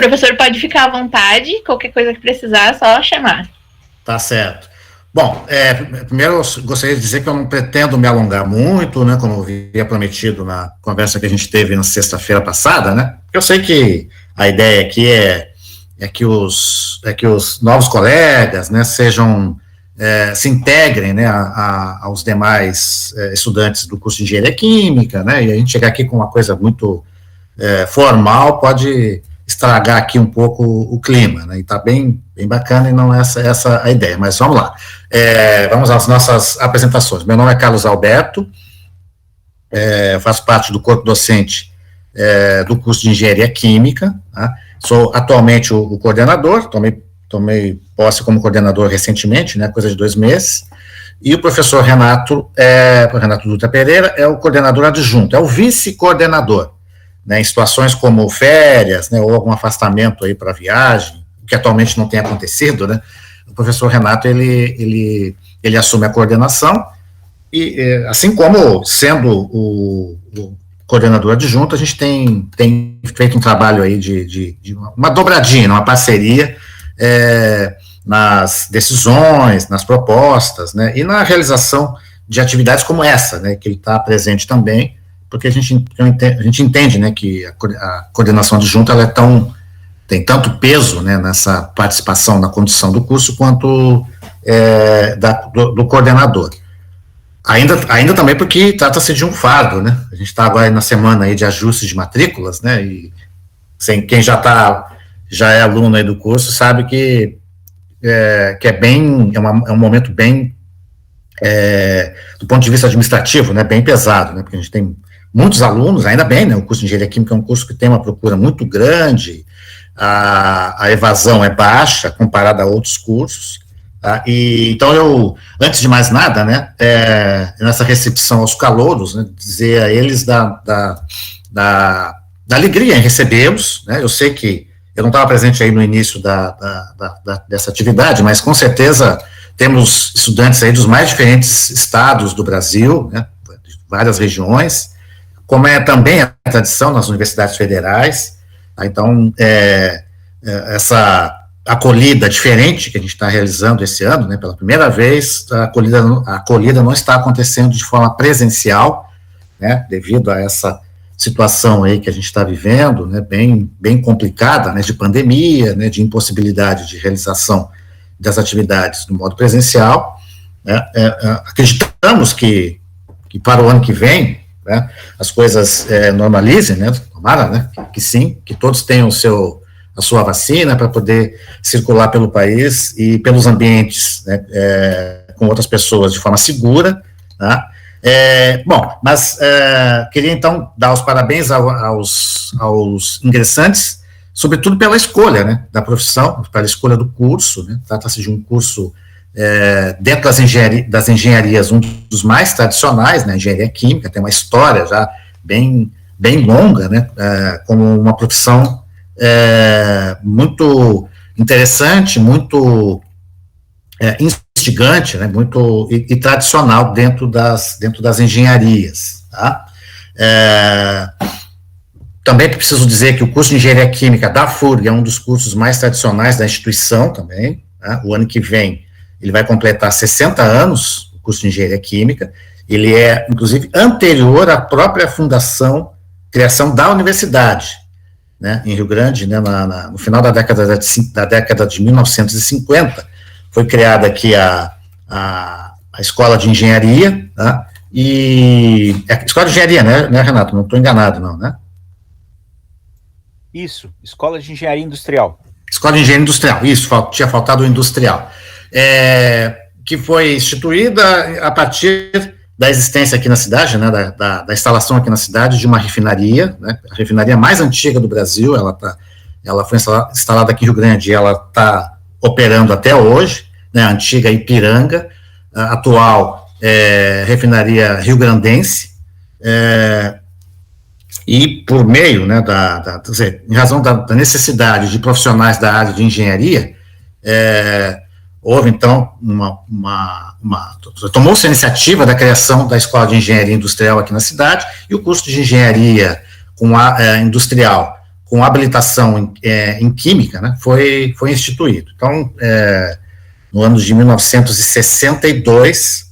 professor pode ficar à vontade, qualquer coisa que precisar, é só chamar. Tá certo. Bom, primeiro eu gostaria de dizer que eu não pretendo me alongar muito, né, como eu havia prometido na conversa que a gente teve na sexta-feira passada, né, eu sei que a ideia aqui é que os novos colegas, né, se integrem, né, aos demais estudantes do curso de Engenharia Química, né, e a gente chegar aqui com uma coisa muito formal pode estragar aqui um pouco o clima, né, e tá bem bacana, e não é essa a ideia, mas vamos lá. Vamos às nossas apresentações. Meu nome é Carlos Alberto, faço parte do corpo docente do curso de Engenharia Química, tá? Sou atualmente o coordenador, tomei posse como coordenador recentemente, né, coisa de 2 meses, e o professor Renato Dutra Pereira é o coordenador adjunto, é o vice-coordenador, né, em situações como férias, né, ou algum afastamento aí para viagem, que atualmente não tem acontecido, né, o professor Renato, ele assume a coordenação, e assim como sendo o coordenador adjunto, a gente tem feito um trabalho aí de uma dobradinha, uma parceria nas decisões, nas propostas, né, e na realização de atividades como essa, né, que ele está presente também, porque a gente entende, né, que a coordenação adjunta ela tem tanto peso, né, nessa participação na condução do curso quanto do coordenador. Ainda também porque trata-se de um fardo, né, a gente está agora na semana aí de ajuste de matrículas, né, e quem já é aluno aí do curso sabe que é um momento bem, do ponto de vista administrativo, né, bem pesado, né, porque a gente tem muitos alunos, ainda bem, né, o curso de Engenharia Química é um curso que tem uma procura muito grande, a evasão é baixa comparada a outros cursos, tá? E então eu, antes de mais nada, né, nessa recepção aos calouros, né, dizer a eles da alegria em recebê-los, né, eu sei que eu não estava presente aí no início dessa atividade, mas com certeza temos estudantes aí dos mais diferentes estados do Brasil, né, de várias regiões, como é também a tradição nas universidades federais, tá? Então, essa acolhida diferente que a gente está realizando esse ano, né, pela primeira vez, a acolhida não está acontecendo de forma presencial, né, devido a essa situação aí que a gente está vivendo, né, bem complicada, né, de pandemia, né, de impossibilidade de realização das atividades no modo presencial, né, acreditamos que para o ano que vem, né, as coisas normalizem, né, tomara, né, que sim, que todos tenham a sua vacina para poder circular pelo país e pelos ambientes, né, com outras pessoas de forma segura, tá? Bom, mas queria então dar os parabéns aos ingressantes, sobretudo pela escolha, né, da profissão, pela escolha do curso, né, trata-se de um curso dentro das engenharias, um dos mais tradicionais, né, engenharia química, tem uma história já bem longa, né, como uma profissão muito interessante, muito instigante, né, muito e tradicional dentro das engenharias, tá? Também preciso dizer que o curso de Engenharia Química da FURG é um dos cursos mais tradicionais da instituição também, tá? O ano que vem ele vai completar 60 anos, o curso de Engenharia Química, ele é, inclusive, anterior à própria criação da universidade, né, em Rio Grande, né, no final da década de 1950, foi criada aqui a Escola de Engenharia, tá? E Escola de Engenharia, né, Renato? Não estou enganado, não, né? Isso, Escola de Engenharia Industrial. Escola de Engenharia Industrial, isso, tinha faltado o industrial. Que foi instituída a partir da existência aqui na cidade, né, da instalação aqui na cidade de uma refinaria, né, a refinaria mais antiga do Brasil, ela foi instalada aqui em Rio Grande, e ela está operando até hoje, né, a antiga Ipiranga, a atual refinaria rio-grandense, e por meio, né, quer dizer, em razão da necessidade de profissionais da área de engenharia, houve, então, tomou-se a iniciativa da criação da Escola de Engenharia Industrial aqui na cidade, e o curso de Engenharia industrial com habilitação em química, né, foi instituído. Então, no ano de 1962,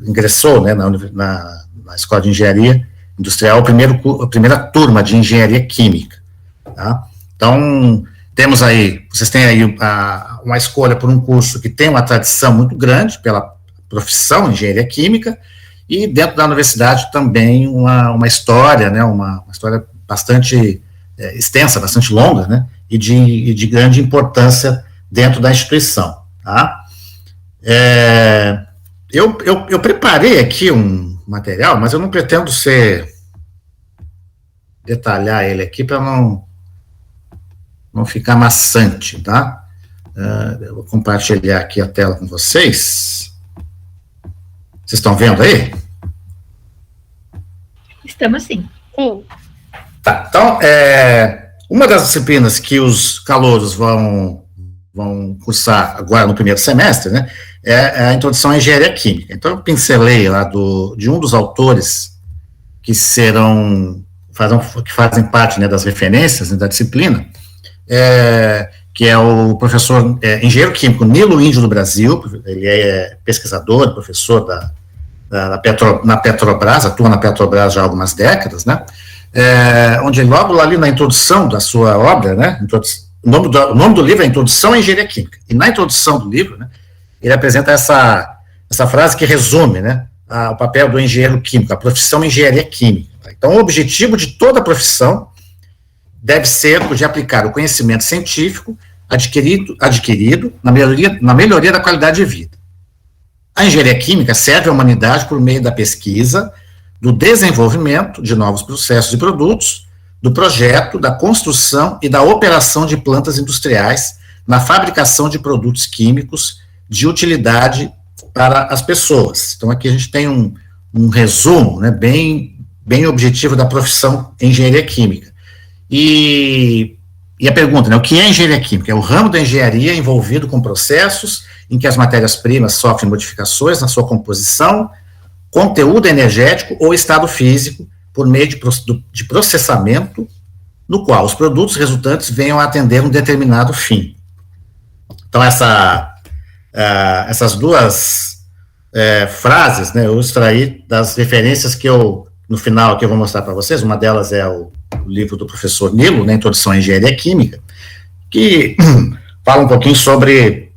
ingressou, né, na Escola de Engenharia Industrial, a primeira turma de Engenharia Química. Tá? Então, vocês têm aí uma escolha por um curso que tem uma tradição muito grande pela profissão Engenharia Química, e dentro da universidade também uma história, né, uma história bastante extensa, bastante longa, né, e de grande importância dentro da instituição. Tá? Eu preparei aqui um material, mas eu não pretendo detalhar ele aqui para não ficar maçante, tá? Eu vou compartilhar aqui a tela com vocês. Vocês estão vendo aí? Estamos sim. Sim. Tá, então, uma das disciplinas que os calouros vão cursar agora no primeiro semestre, né, é a introdução à engenharia química. Então, eu pincelei lá de um dos autores que fazem parte, né, das referências, né, da disciplina, que é o professor engenheiro químico Nilo Índio do Brasil. Ele é pesquisador, professor na Petrobras, atua na Petrobras já há algumas décadas, né, onde logo ali na introdução da sua obra, né, o nome do livro é Introdução à Engenharia Química, e na introdução do livro, né, ele apresenta essa frase que resume, né, o papel do engenheiro químico, a profissão engenharia química. Então, o objetivo de toda a profissão deve ser o de aplicar o conhecimento científico adquirido na melhoria da qualidade de vida. A engenharia química serve à humanidade por meio da pesquisa, do desenvolvimento de novos processos e produtos, do projeto, da construção e da operação de plantas industriais, na fabricação de produtos químicos de utilidade para as pessoas. Então, aqui a gente tem um resumo, né, bem objetivo da profissão engenharia química. E a pergunta, né, o que é engenharia química? É o ramo da engenharia envolvido com processos em que as matérias-primas sofrem modificações na sua composição, conteúdo energético ou estado físico, por meio de processamento, no qual os produtos resultantes venham a atender um determinado fim. Então, essas duas frases, né, eu extraí das referências que no final, que eu vou mostrar para vocês. Uma delas é o livro do professor Nilo, né, Introdução à Engenharia Química, que fala um pouquinho sobre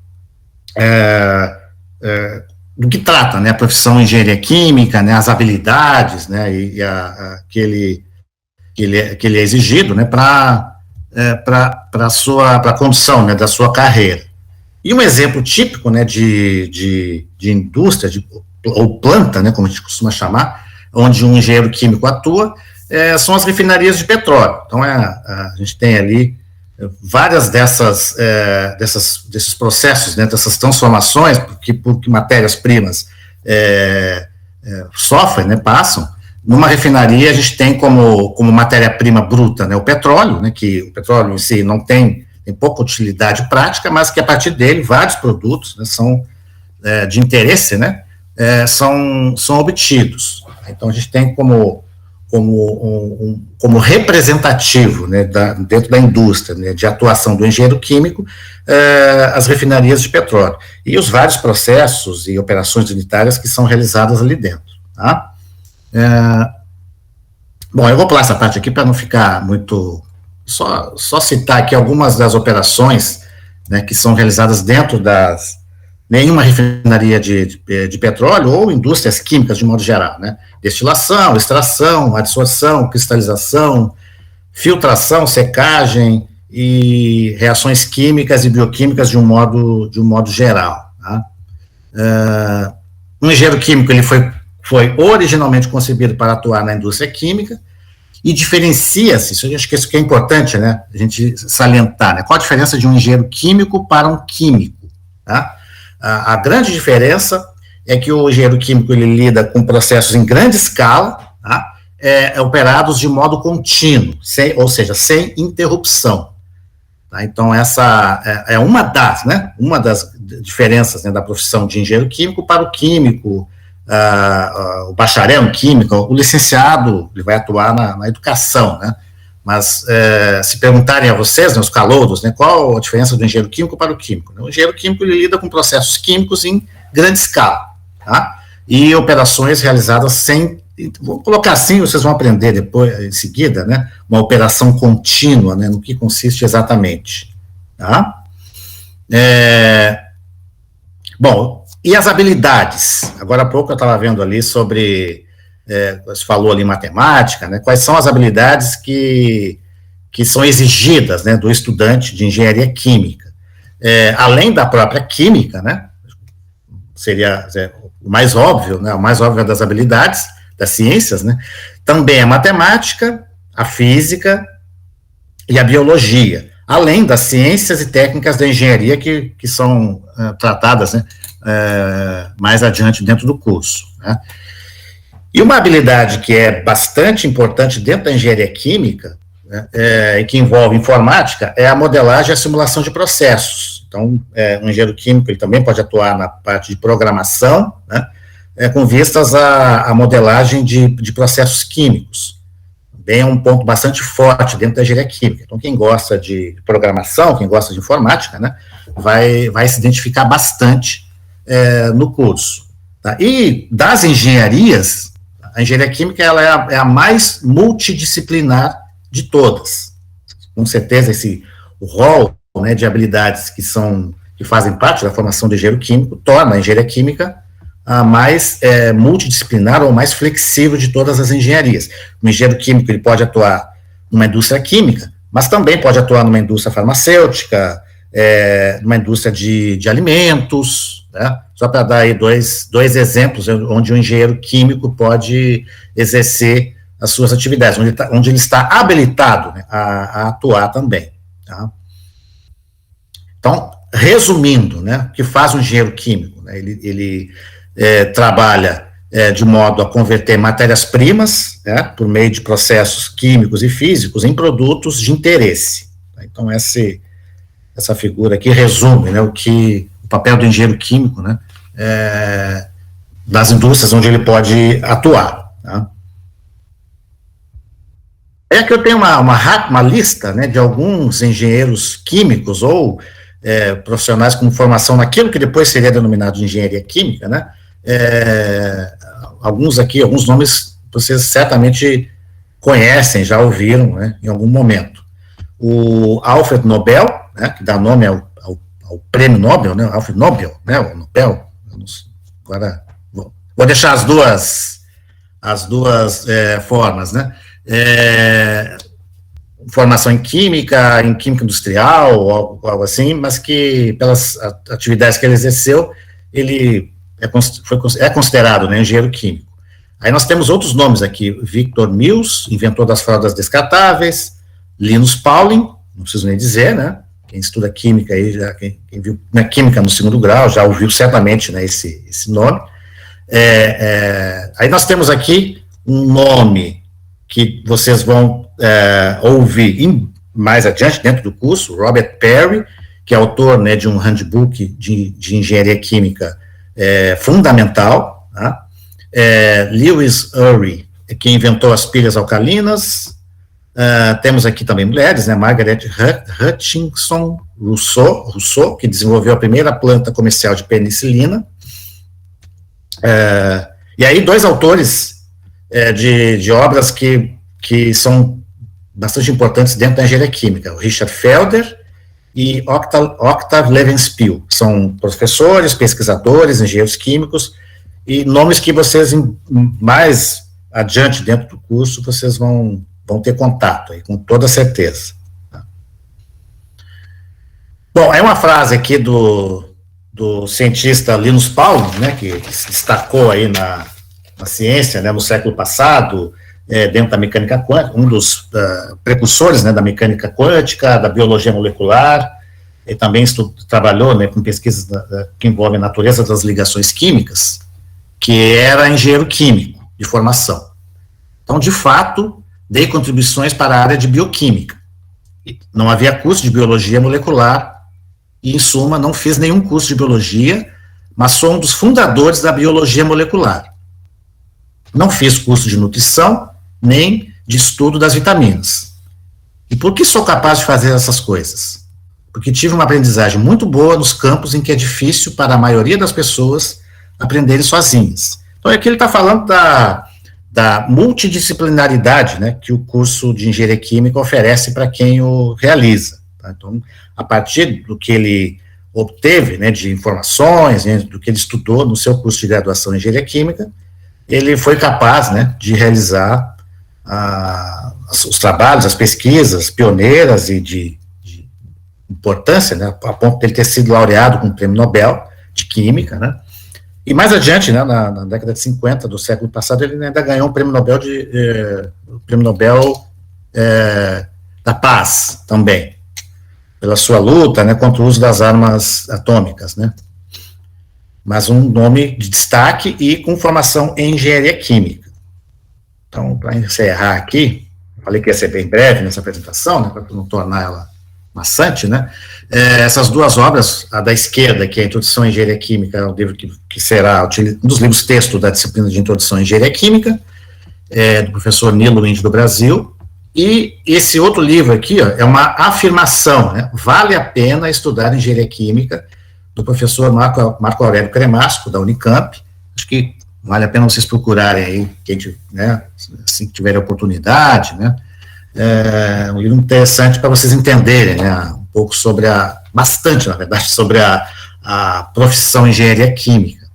do que trata, né, a profissão engenharia química, né, as habilidades, né, que ele é exigido, né, para a condução, né, da sua carreira. E um exemplo típico, né, de indústria, ou planta, né, como a gente costuma chamar, onde um engenheiro químico atua, são as refinarias de petróleo. Então, a gente tem ali várias desses processos, né, dessas transformações, porque matérias-primas sofrem, né, passam. Numa refinaria, a gente tem como matéria-prima bruta, né, o petróleo, né, que o petróleo em si não tem pouca utilidade prática, mas que a partir dele vários produtos, né, são de interesse, né, são obtidos. Então, a gente tem como representativo, né, dentro da indústria, né, de atuação do engenheiro químico, as refinarias de petróleo, e os vários processos e operações unitárias que são realizadas ali dentro. Tá? Bom, eu vou pular essa parte aqui para não ficar muito... Só citar aqui algumas das operações, né, que são realizadas dentro nenhuma refinaria de petróleo ou indústrias químicas de modo geral, né? Destilação, extração, adsorção, cristalização, filtração, secagem e reações químicas e bioquímicas de um modo geral. Tá? O engenheiro químico ele foi originalmente concebido para atuar na indústria química e diferencia-se, acho que isso que é importante, né, a gente salientar, né? Qual a diferença de um engenheiro químico para um químico, tá? A grande diferença é que o engenheiro químico ele lida com processos em grande escala, tá? Operados de modo contínuo, ou seja, sem interrupção. Tá? Então, essa é uma das diferenças, né, da profissão de engenheiro químico para o químico o bacharel em química, o licenciado, ele vai atuar na educação, né? Mas se perguntarem a vocês, né, os calouros, né, qual a diferença do engenheiro químico para o químico? O engenheiro químico ele lida com processos químicos em grande escala, tá? E operações realizadas sem, vou colocar assim, vocês vão aprender depois, em seguida, né, uma operação contínua, né, no que consiste exatamente, tá? Bom, e as habilidades? Agora há pouco eu estava vendo ali sobre, você falou ali em matemática, né, quais são as habilidades que são exigidas, né, do estudante de engenharia química. Além da própria química, né, seria o mais óbvio, né, o mais óbvio das habilidades das ciências, né, também a matemática, a física e a biologia, além das ciências e técnicas da engenharia que são tratadas, né, mais adiante dentro do curso, né. E uma habilidade que é bastante importante dentro da engenharia química, né, e que envolve informática, é a modelagem e a simulação de processos. Então, um engenheiro químico ele também pode atuar na parte de programação, né, com vistas à modelagem de processos químicos. Também é um ponto bastante forte dentro da engenharia química. Então, quem gosta de programação, quem gosta de informática, né, vai se identificar bastante no curso. Tá? E das engenharias, a engenharia química ela é a mais multidisciplinar de todas. Com certeza, o rol, né, de habilidades que fazem parte da formação do engenheiro químico torna a engenharia química a mais multidisciplinar ou mais flexível de todas as engenharias. O engenheiro químico ele pode atuar numa indústria química, mas também pode atuar numa indústria farmacêutica, numa indústria de alimentos, né? Só para dar aí dois exemplos onde o engenheiro químico pode exercer as suas atividades, onde ele está habilitado, né, a atuar também. Tá? Então, resumindo, né, o que faz um engenheiro químico? Né, ele trabalha de modo a converter matérias-primas, né, por meio de processos químicos e físicos, em produtos de interesse. Tá? Então, essa figura aqui resume, né, o papel do engenheiro químico, né, das indústrias onde ele pode atuar. Tá? Aqui eu tenho uma lista, né, de alguns engenheiros químicos ou profissionais com formação naquilo que depois seria denominado de engenharia química, né, alguns nomes vocês certamente conhecem, já ouviram, né, em algum momento. O Alfred Nobel, né, que dá nome ao prêmio Nobel, né, Alfred Nobel, né, o Nobel, agora vou deixar as duas formas, né, formação em química industrial, ou algo assim, mas que pelas atividades que ele exerceu, ele é considerado, né, engenheiro químico. Aí nós temos outros nomes aqui, Victor Mills, inventor das fraldas descartáveis, Linus Pauling, não preciso nem dizer, né, quem estuda química aí, quem viu química no segundo grau, já ouviu certamente, né, esse nome. Aí nós temos aqui um nome que vocês vão ouvir mais adiante dentro do curso, Robert Perry, que é autor, né, de um handbook de engenharia química fundamental, tá? Lewis Urey, que inventou as pilhas alcalinas. Temos aqui também mulheres, né, Margaret Hutchinson Rousseau, que desenvolveu a primeira planta comercial de penicilina. E aí dois autores de obras que são bastante importantes dentro da engenharia química, o Richard Felder e Octave Levenspiel, são professores, pesquisadores, engenheiros químicos, e nomes que vocês, mais adiante dentro do curso, vocês vão ter contato, aí, com toda certeza. Bom, é uma frase aqui do cientista Linus Pauling, né, que se destacou aí na ciência, né, no século passado, dentro da mecânica quântica, um dos precursores, né, da mecânica quântica, da biologia molecular. Ele também trabalhou, né, com pesquisas que envolvem a natureza das ligações químicas, que era engenheiro químico de formação. Então, de fato, dei contribuições para a área de bioquímica. Não havia curso de biologia molecular e, em suma, não fiz nenhum curso de biologia, mas sou um dos fundadores da biologia molecular. não fiz curso de nutrição, nem de estudo das vitaminas. E por que sou capaz de fazer essas coisas? Porque tive uma aprendizagem muito boa nos campos em que é difícil para a maioria das pessoas aprenderem sozinhas. Então, aqui ele está falando da multidisciplinaridade, né, que o curso de engenharia química oferece para quem o realiza. Tá? Então, a partir do que ele obteve, né, de informações, né, do que ele estudou no seu curso de graduação em engenharia química, ele foi capaz, né, de realizar os trabalhos, as pesquisas pioneiras e de importância, né, a ponto de ele ter sido laureado com o Prêmio Nobel de Química, né, e mais adiante, né, na década de 50 do século passado, ele ainda ganhou o Prêmio Nobel da Paz também, pela sua luta, né, contra o uso das armas atômicas, né, mas um nome de destaque e com formação em engenharia química. Então, para encerrar aqui, falei que ia ser bem breve nessa apresentação, né, para não tornar ela maçante, né, essas duas obras, a da esquerda, que é a Introdução à Engenharia Química, é um livro que será um dos livros texto da disciplina de Introdução à Engenharia Química, do professor Nilo Índio do Brasil, e esse outro livro aqui, ó, é uma afirmação, né, vale a pena estudar Engenharia Química, do professor Marco Aurélio Cremasco, da Unicamp. Acho que vale a pena vocês procurarem aí, quem, né, assim que tiverem oportunidade, né, um livro interessante para vocês entenderem, né, um pouco sobre bastante, na verdade, sobre a profissão engenharia química.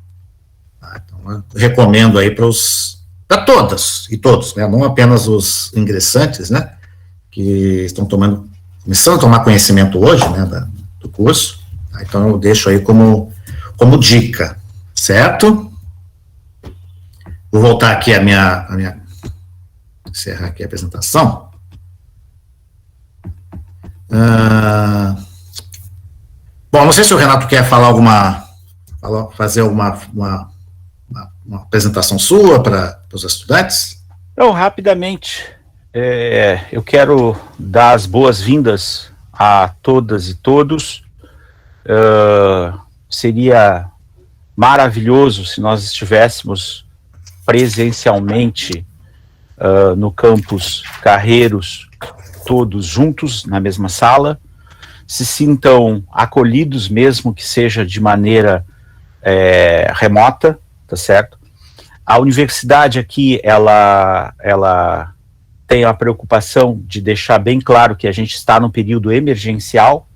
Tá? Então, eu recomendo aí para todas e todos, né, não apenas os ingressantes, né, que estão começando a tomar conhecimento hoje, né, do curso. Tá? Então, eu deixo aí como dica, certo? Vou voltar aqui encerrar aqui a apresentação. Bom, não sei se o Renato quer fazer uma apresentação sua para os estudantes. Não, rapidamente, eu quero dar as boas-vindas a todas e todos. Seria maravilhoso se nós estivéssemos presencialmente no campus Carreiros, todos juntos na mesma sala, se sintam acolhidos, mesmo que seja de maneira remota, tá certo? A universidade aqui, ela tem a preocupação de deixar bem claro que a gente está num período emergencial.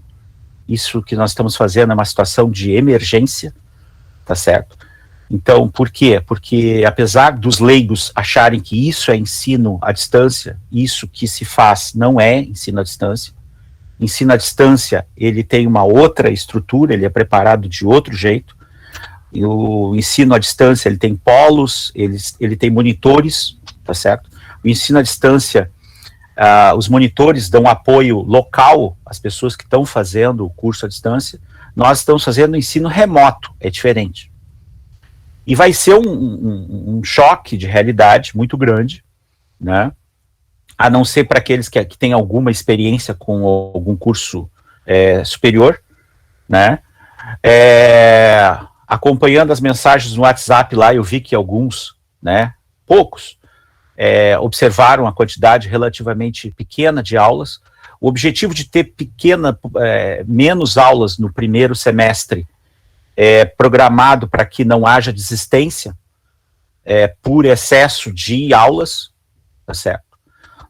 Isso que nós estamos fazendo é uma situação de emergência, tá certo? Então, por quê? Porque apesar dos leigos acharem que isso é ensino à distância, isso que se faz não é ensino à distância. Ensino à distância, ele tem uma outra estrutura, ele é preparado de outro jeito. E o ensino à distância, ele tem polos, ele tem monitores, tá certo? O ensino à distância, os monitores dão apoio local às pessoas que estão fazendo o curso à distância. Nós estamos fazendo ensino remoto, é diferente. E vai ser um choque de realidade muito grande, né? A não ser para aqueles que têm alguma experiência com algum curso superior, né? Acompanhando as mensagens no WhatsApp lá, eu vi que alguns, né, poucos, observaram a quantidade relativamente pequena de aulas. O objetivo de ter menos aulas no primeiro semestre programado para que não haja desistência por excesso de aulas, tá certo?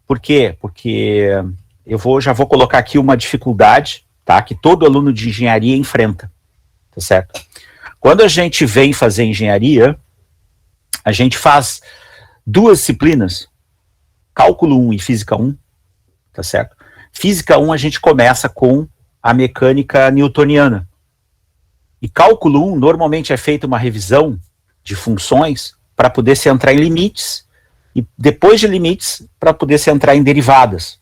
Por quê? Porque já vou colocar aqui uma dificuldade, tá, que todo aluno de engenharia enfrenta, tá certo? Quando a gente vem fazer engenharia, a gente faz duas disciplinas, Cálculo 1 e Física 1, tá certo? Física 1 a gente começa com a mecânica newtoniana. E Cálculo 1 normalmente é feita uma revisão de funções para poder se entrar em limites, e depois de limites, para poder se entrar em derivadas,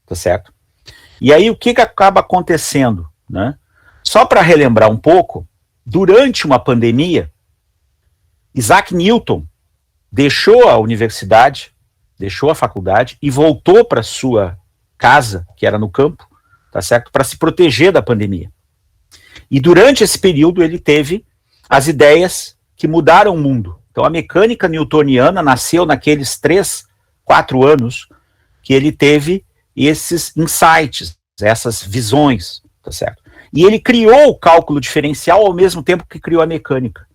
tá certo? E aí o que acaba acontecendo, né? Só para relembrar um pouco, durante uma pandemia, Isaac Newton deixou a universidade, deixou a faculdade e voltou para sua casa, que era no campo, tá certo? Para se proteger da pandemia. E durante esse período ele teve as ideias que mudaram o mundo, Então, a mecânica newtoniana nasceu naqueles 3, 4 anos que ele teve esses insights, essas visões, tá certo? E ele criou o cálculo diferencial ao mesmo tempo que criou a mecânica.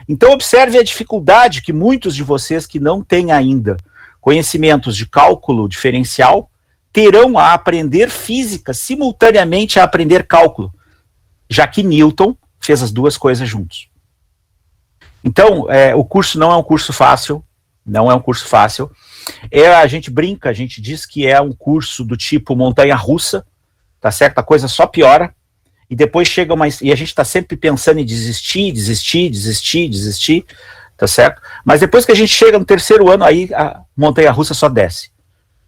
Então, observe a dificuldade que muitos de vocês que não têm ainda conhecimentos de cálculo diferencial terão a aprender física simultaneamente a aprender cálculo, já que Newton fez as duas coisas juntos. Então, o curso não é um curso fácil, não é um curso fácil. A gente brinca, a gente diz que é um curso do tipo montanha-russa, tá certo? A coisa só piora, e depois chega e a gente está sempre pensando em desistir, tá certo? Mas depois que a gente chega no 3º ano, aí a montanha-russa só desce.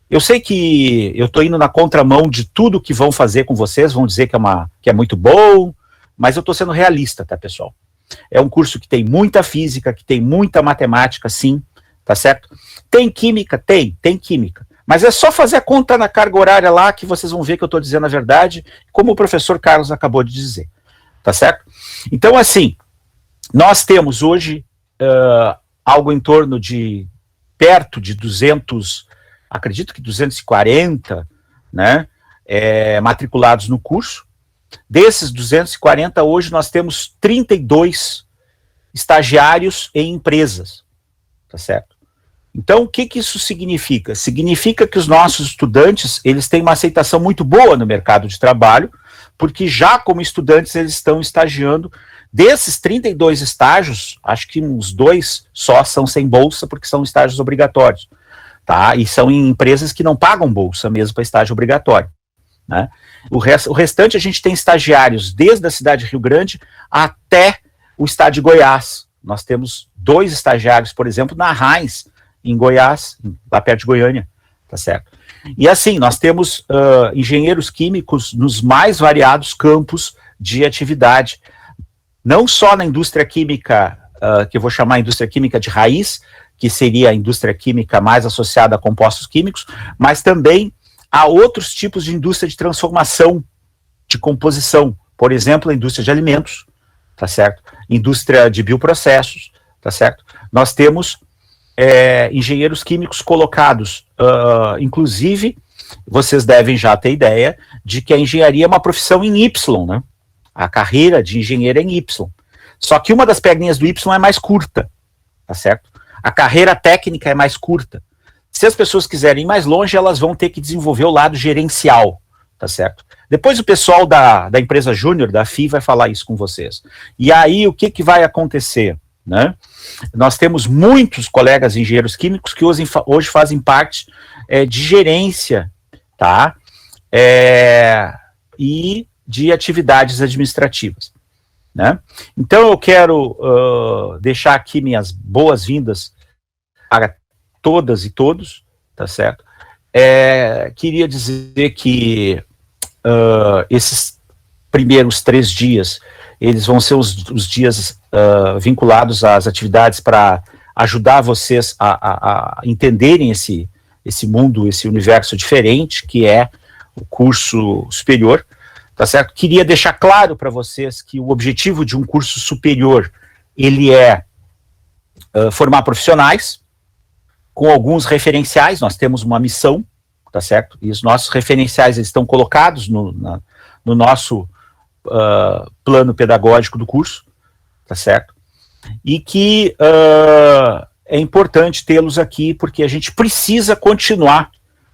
Eu sei que eu estou indo na contramão de tudo que vão fazer com vocês, vão dizer que é muito bom, mas eu estou sendo realista, tá, pessoal? É um curso que tem muita física, que tem muita matemática, sim, tá certo? Tem química? Tem química. Mas é só fazer a conta na carga horária lá que vocês vão ver que eu estou dizendo a verdade, como o professor Carlos acabou de dizer, tá certo? Então, assim, nós temos hoje algo em torno de perto de 200, acredito que 240, né, matriculados no curso. Desses 240, hoje nós temos 32 estagiários em empresas, tá certo? Então, o que isso significa? Significa que os nossos estudantes, eles têm uma aceitação muito boa no mercado de trabalho, porque já como estudantes eles estão estagiando. Desses 32 estágios, acho que uns 2 só são sem bolsa, porque são estágios obrigatórios, tá? E são em empresas que não pagam bolsa mesmo para estágio obrigatório, né? O restante a gente tem estagiários desde a cidade de Rio Grande até o estado de Goiás. Nós temos 2 estagiários, por exemplo, na Heinz, em Goiás, lá perto de Goiânia, tá certo? E assim, nós temos engenheiros químicos nos mais variados campos de atividade, não só na indústria química, que eu vou chamar indústria química de raiz, que seria a indústria química mais associada a compostos químicos, mas também há outros tipos de indústria de transformação, de composição, por exemplo, a indústria de alimentos, tá certo? Indústria de bioprocessos, tá certo? Nós temos engenheiros químicos colocados, inclusive, vocês devem já ter ideia de que a engenharia é uma profissão em Y, né? A carreira de engenheiro é em Y. Só que uma das perninhas do Y é mais curta, tá certo? A carreira técnica é mais curta. Se as pessoas quiserem ir mais longe, elas vão ter que desenvolver o lado gerencial, tá certo? Depois o pessoal da empresa Júnior, da FI, vai falar isso com vocês. E aí, o que vai acontecer, né? Nós temos muitos colegas engenheiros químicos que hoje fazem parte de gerência, tá? E de atividades administrativas, né? Então eu quero deixar aqui minhas boas-vindas para todas e todos, tá certo? Queria dizer que esses primeiros 3 dias, eles vão ser os dias vinculados às atividades para ajudar vocês a entenderem esse mundo, esse universo diferente, que é o curso superior, tá certo? Queria deixar claro para vocês que o objetivo de um curso superior, ele é formar profissionais, com alguns referenciais. Nós temos uma missão, tá certo? E os nossos referenciais eles estão colocados no nosso plano pedagógico do curso, tá certo? E que é importante tê-los aqui, porque a gente precisa continuar.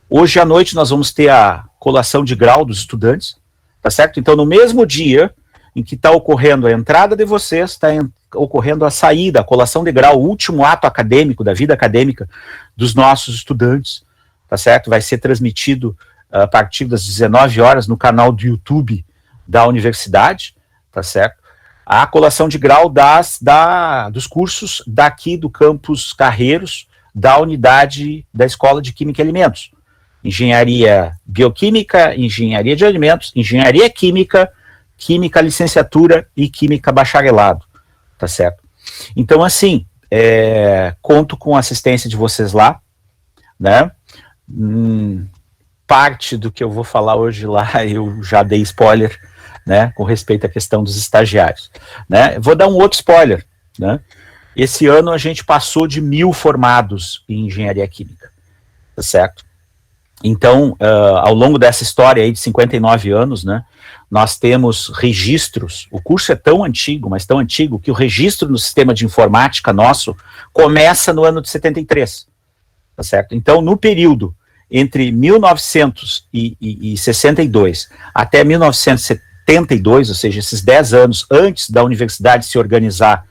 Hoje à noite nós vamos ter a colação de grau dos estudantes, tá certo? Então, no mesmo dia em que está ocorrendo a entrada de vocês, está ocorrendo a saída, a colação de grau, o último ato acadêmico, da vida acadêmica dos nossos estudantes, tá certo? Vai ser transmitido a partir das 19 horas no canal do YouTube da universidade, tá certo? A colação de grau dos cursos daqui do campus Carreiros, da unidade da Escola de Química e Alimentos. Engenharia Bioquímica, Engenharia de Alimentos, Engenharia Química, Química Licenciatura e Química Bacharelado, tá certo? Então, assim, conto com a assistência de vocês lá, né? Parte do que eu vou falar hoje lá, eu já dei spoiler, né, com respeito à questão dos estagiários, né? Vou dar um outro spoiler, né? Esse ano a gente passou de 1.000 formados em engenharia química, tá certo? Então, ao longo dessa história aí de 59 anos, né, nós temos registros. O curso é tão antigo, mas tão antigo, que o registro no sistema de informática nosso começa no ano de 73, tá certo? Então, no período entre 1962 até 1972, ou seja, esses 10 anos antes da universidade se organizar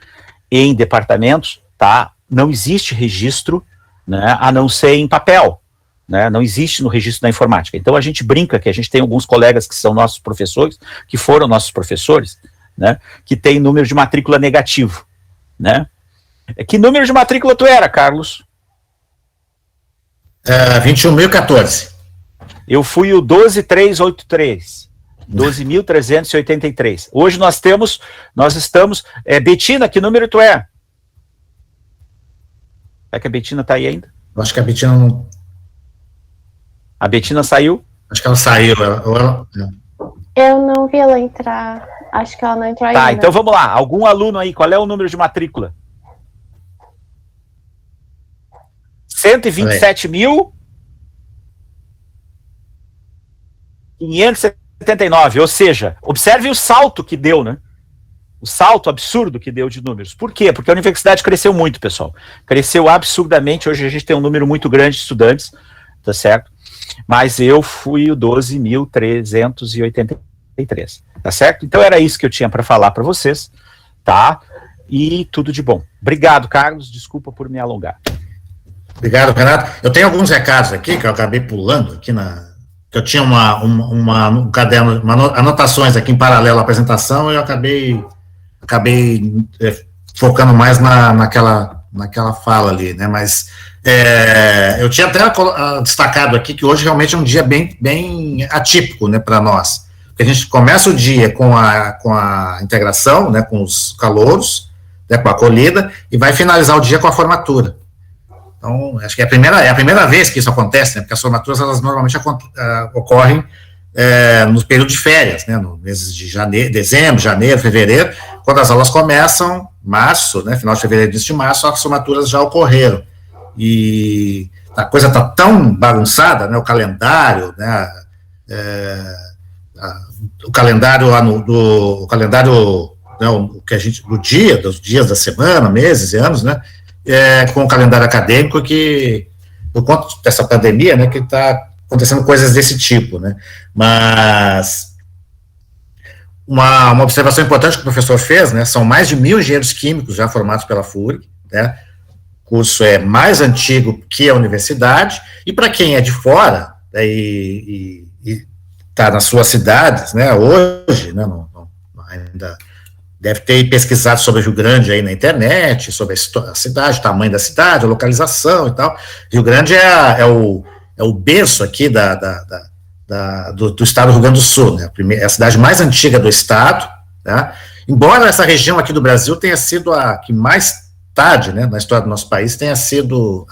em departamentos, tá? Não existe registro, né, a não ser em papel, né? Não existe no registro da informática. Então a gente brinca que a gente tem alguns colegas que são nossos professores, que foram nossos professores, né, que tem número de matrícula negativo, né? Que número de matrícula tu era, Carlos? 21.014. Eu fui o 12.383. 12.383. Hoje nós estamos, Betina, que número tu é? É que a Betina tá aí ainda? Eu acho que a Betina não... A Betina saiu? Acho que ela saiu. Eu não vi ela entrar. Acho que ela não entrou ainda. Tá, então vamos lá. Algum aluno aí, qual é o número de matrícula? 127.579, ou seja, observe o salto que deu, né? O salto absurdo que deu de números. Por quê? Porque a universidade cresceu muito, pessoal. Cresceu absurdamente. Hoje a gente tem um número muito grande de estudantes, tá certo? Mas eu fui o 12.383, tá certo? Então era isso que eu tinha para falar para vocês, tá? E tudo de bom. Obrigado, Carlos. Desculpa por me alongar. Obrigado, Renato. Eu tenho alguns recados aqui que eu acabei pulando aqui que eu tinha um caderno, anotações aqui em paralelo à apresentação, e eu acabei focando mais naquela fala ali, né? Mas eu tinha até destacado aqui que hoje realmente é um dia bem atípico, né, para nós. Porque a gente começa o dia com a integração, né, com os calouros, né, com a acolhida, e vai finalizar o dia com a formatura. Então, acho que é a primeira vez que isso acontece, né, porque as formaturas, elas normalmente ocorrem nos períodos de férias, né, nos meses de dezembro, janeiro, fevereiro, quando as aulas começam, março, né, final de fevereiro, início de março, as formaturas já ocorreram. E a coisa está tão bagunçada, né, o calendário, né, o calendário, né, dos dias da semana, meses e anos, né, com o calendário acadêmico, que, por conta dessa pandemia, né, que está acontecendo coisas desse tipo, né, mas uma observação importante que o professor fez, né, são mais de 1.000 engenheiros químicos já formados pela FURG, né, o curso é mais antigo que a universidade, e para quem é de fora, né, e está nas suas cidades, né, hoje, né, ainda deve ter pesquisado sobre Rio Grande aí na internet, sobre a cidade, o tamanho da cidade, a localização e tal. Rio Grande é o berço aqui do estado do Rio Grande do Sul, né? É a cidade mais antiga do estado, né? Embora essa região aqui do Brasil tenha sido a que mais tarde, né, na história do nosso país, tenha sido,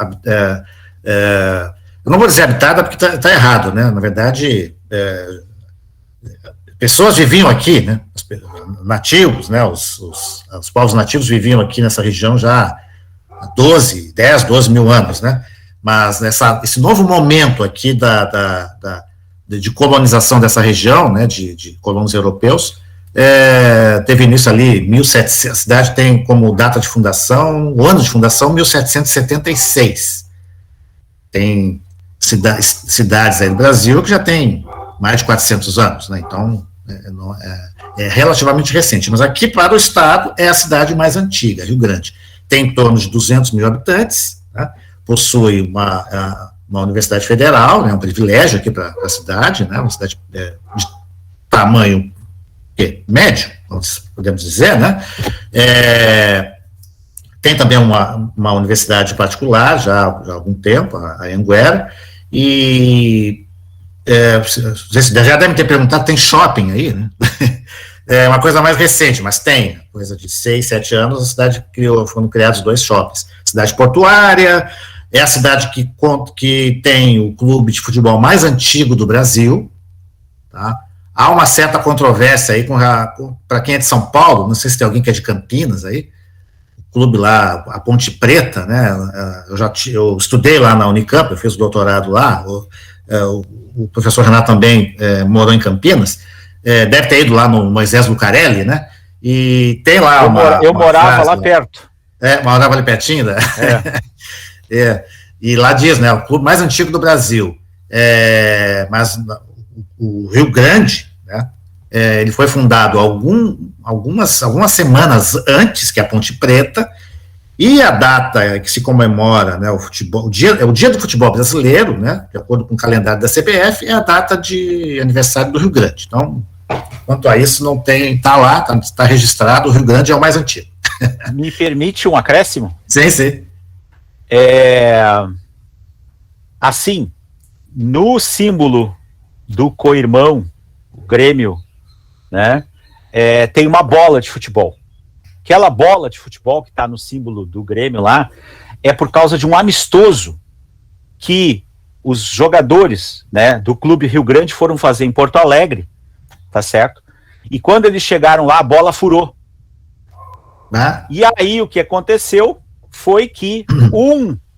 eu não vou dizer habitada porque está errado, né? Na verdade, pessoas viviam aqui, né, nativos, né, os povos nativos viviam aqui nessa região já há 10, 12 mil anos, né, mas esse novo momento aqui de colonização dessa região, né, de colonos europeus, teve início ali, 1700, a cidade tem como data de fundação, o ano de fundação, 1776, tem cidades aí do Brasil que já tem mais de 400 anos, né, então é relativamente recente, mas aqui para o estado é a cidade mais antiga, Rio Grande, tem em torno de 200 mil habitantes, né, possui uma universidade federal, né, um privilégio aqui para a cidade, né, uma cidade de tamanho médio, podemos dizer, né, tem também uma universidade particular já há algum tempo, a Anhanguera, e vocês já devem ter perguntado, tem shopping aí, né? É uma coisa mais recente, mas tem, coisa de 6, 7 anos, a cidade foram criados 2 shoppings. Cidade portuária, é a cidade que tem o clube de futebol mais antigo do Brasil, tá? Há uma certa controvérsia aí para quem é de São Paulo, não sei se tem alguém que é de Campinas aí, clube lá, a Ponte Preta, né? Eu estudei lá na Unicamp, eu fiz o doutorado lá, o professor Renato também morou em Campinas, deve ter ido lá no Moisés Lucarelli, né? E tem lá eu morava lá perto. Morava ali pertinho, né? E lá diz, né? O clube mais antigo do Brasil. Mas o Rio Grande, né? Ele foi fundado algumas semanas antes que a Ponte Preta, e a data que se comemora, né, o dia do futebol brasileiro, né, de acordo com o calendário da CBF, é a data de aniversário do Rio Grande. Então, quanto a isso, não tem, está registrado, o Rio Grande é o mais antigo. Me permite um acréscimo? Sim. Assim, no símbolo do co-irmão, o Grêmio, né, tem uma bola de futebol. Aquela bola de futebol que está no símbolo do Grêmio lá é por causa de um amistoso que os jogadores, né, do Clube Rio Grande foram fazer em Porto Alegre, tá certo? E quando eles chegaram lá, a bola furou. E aí o que aconteceu foi que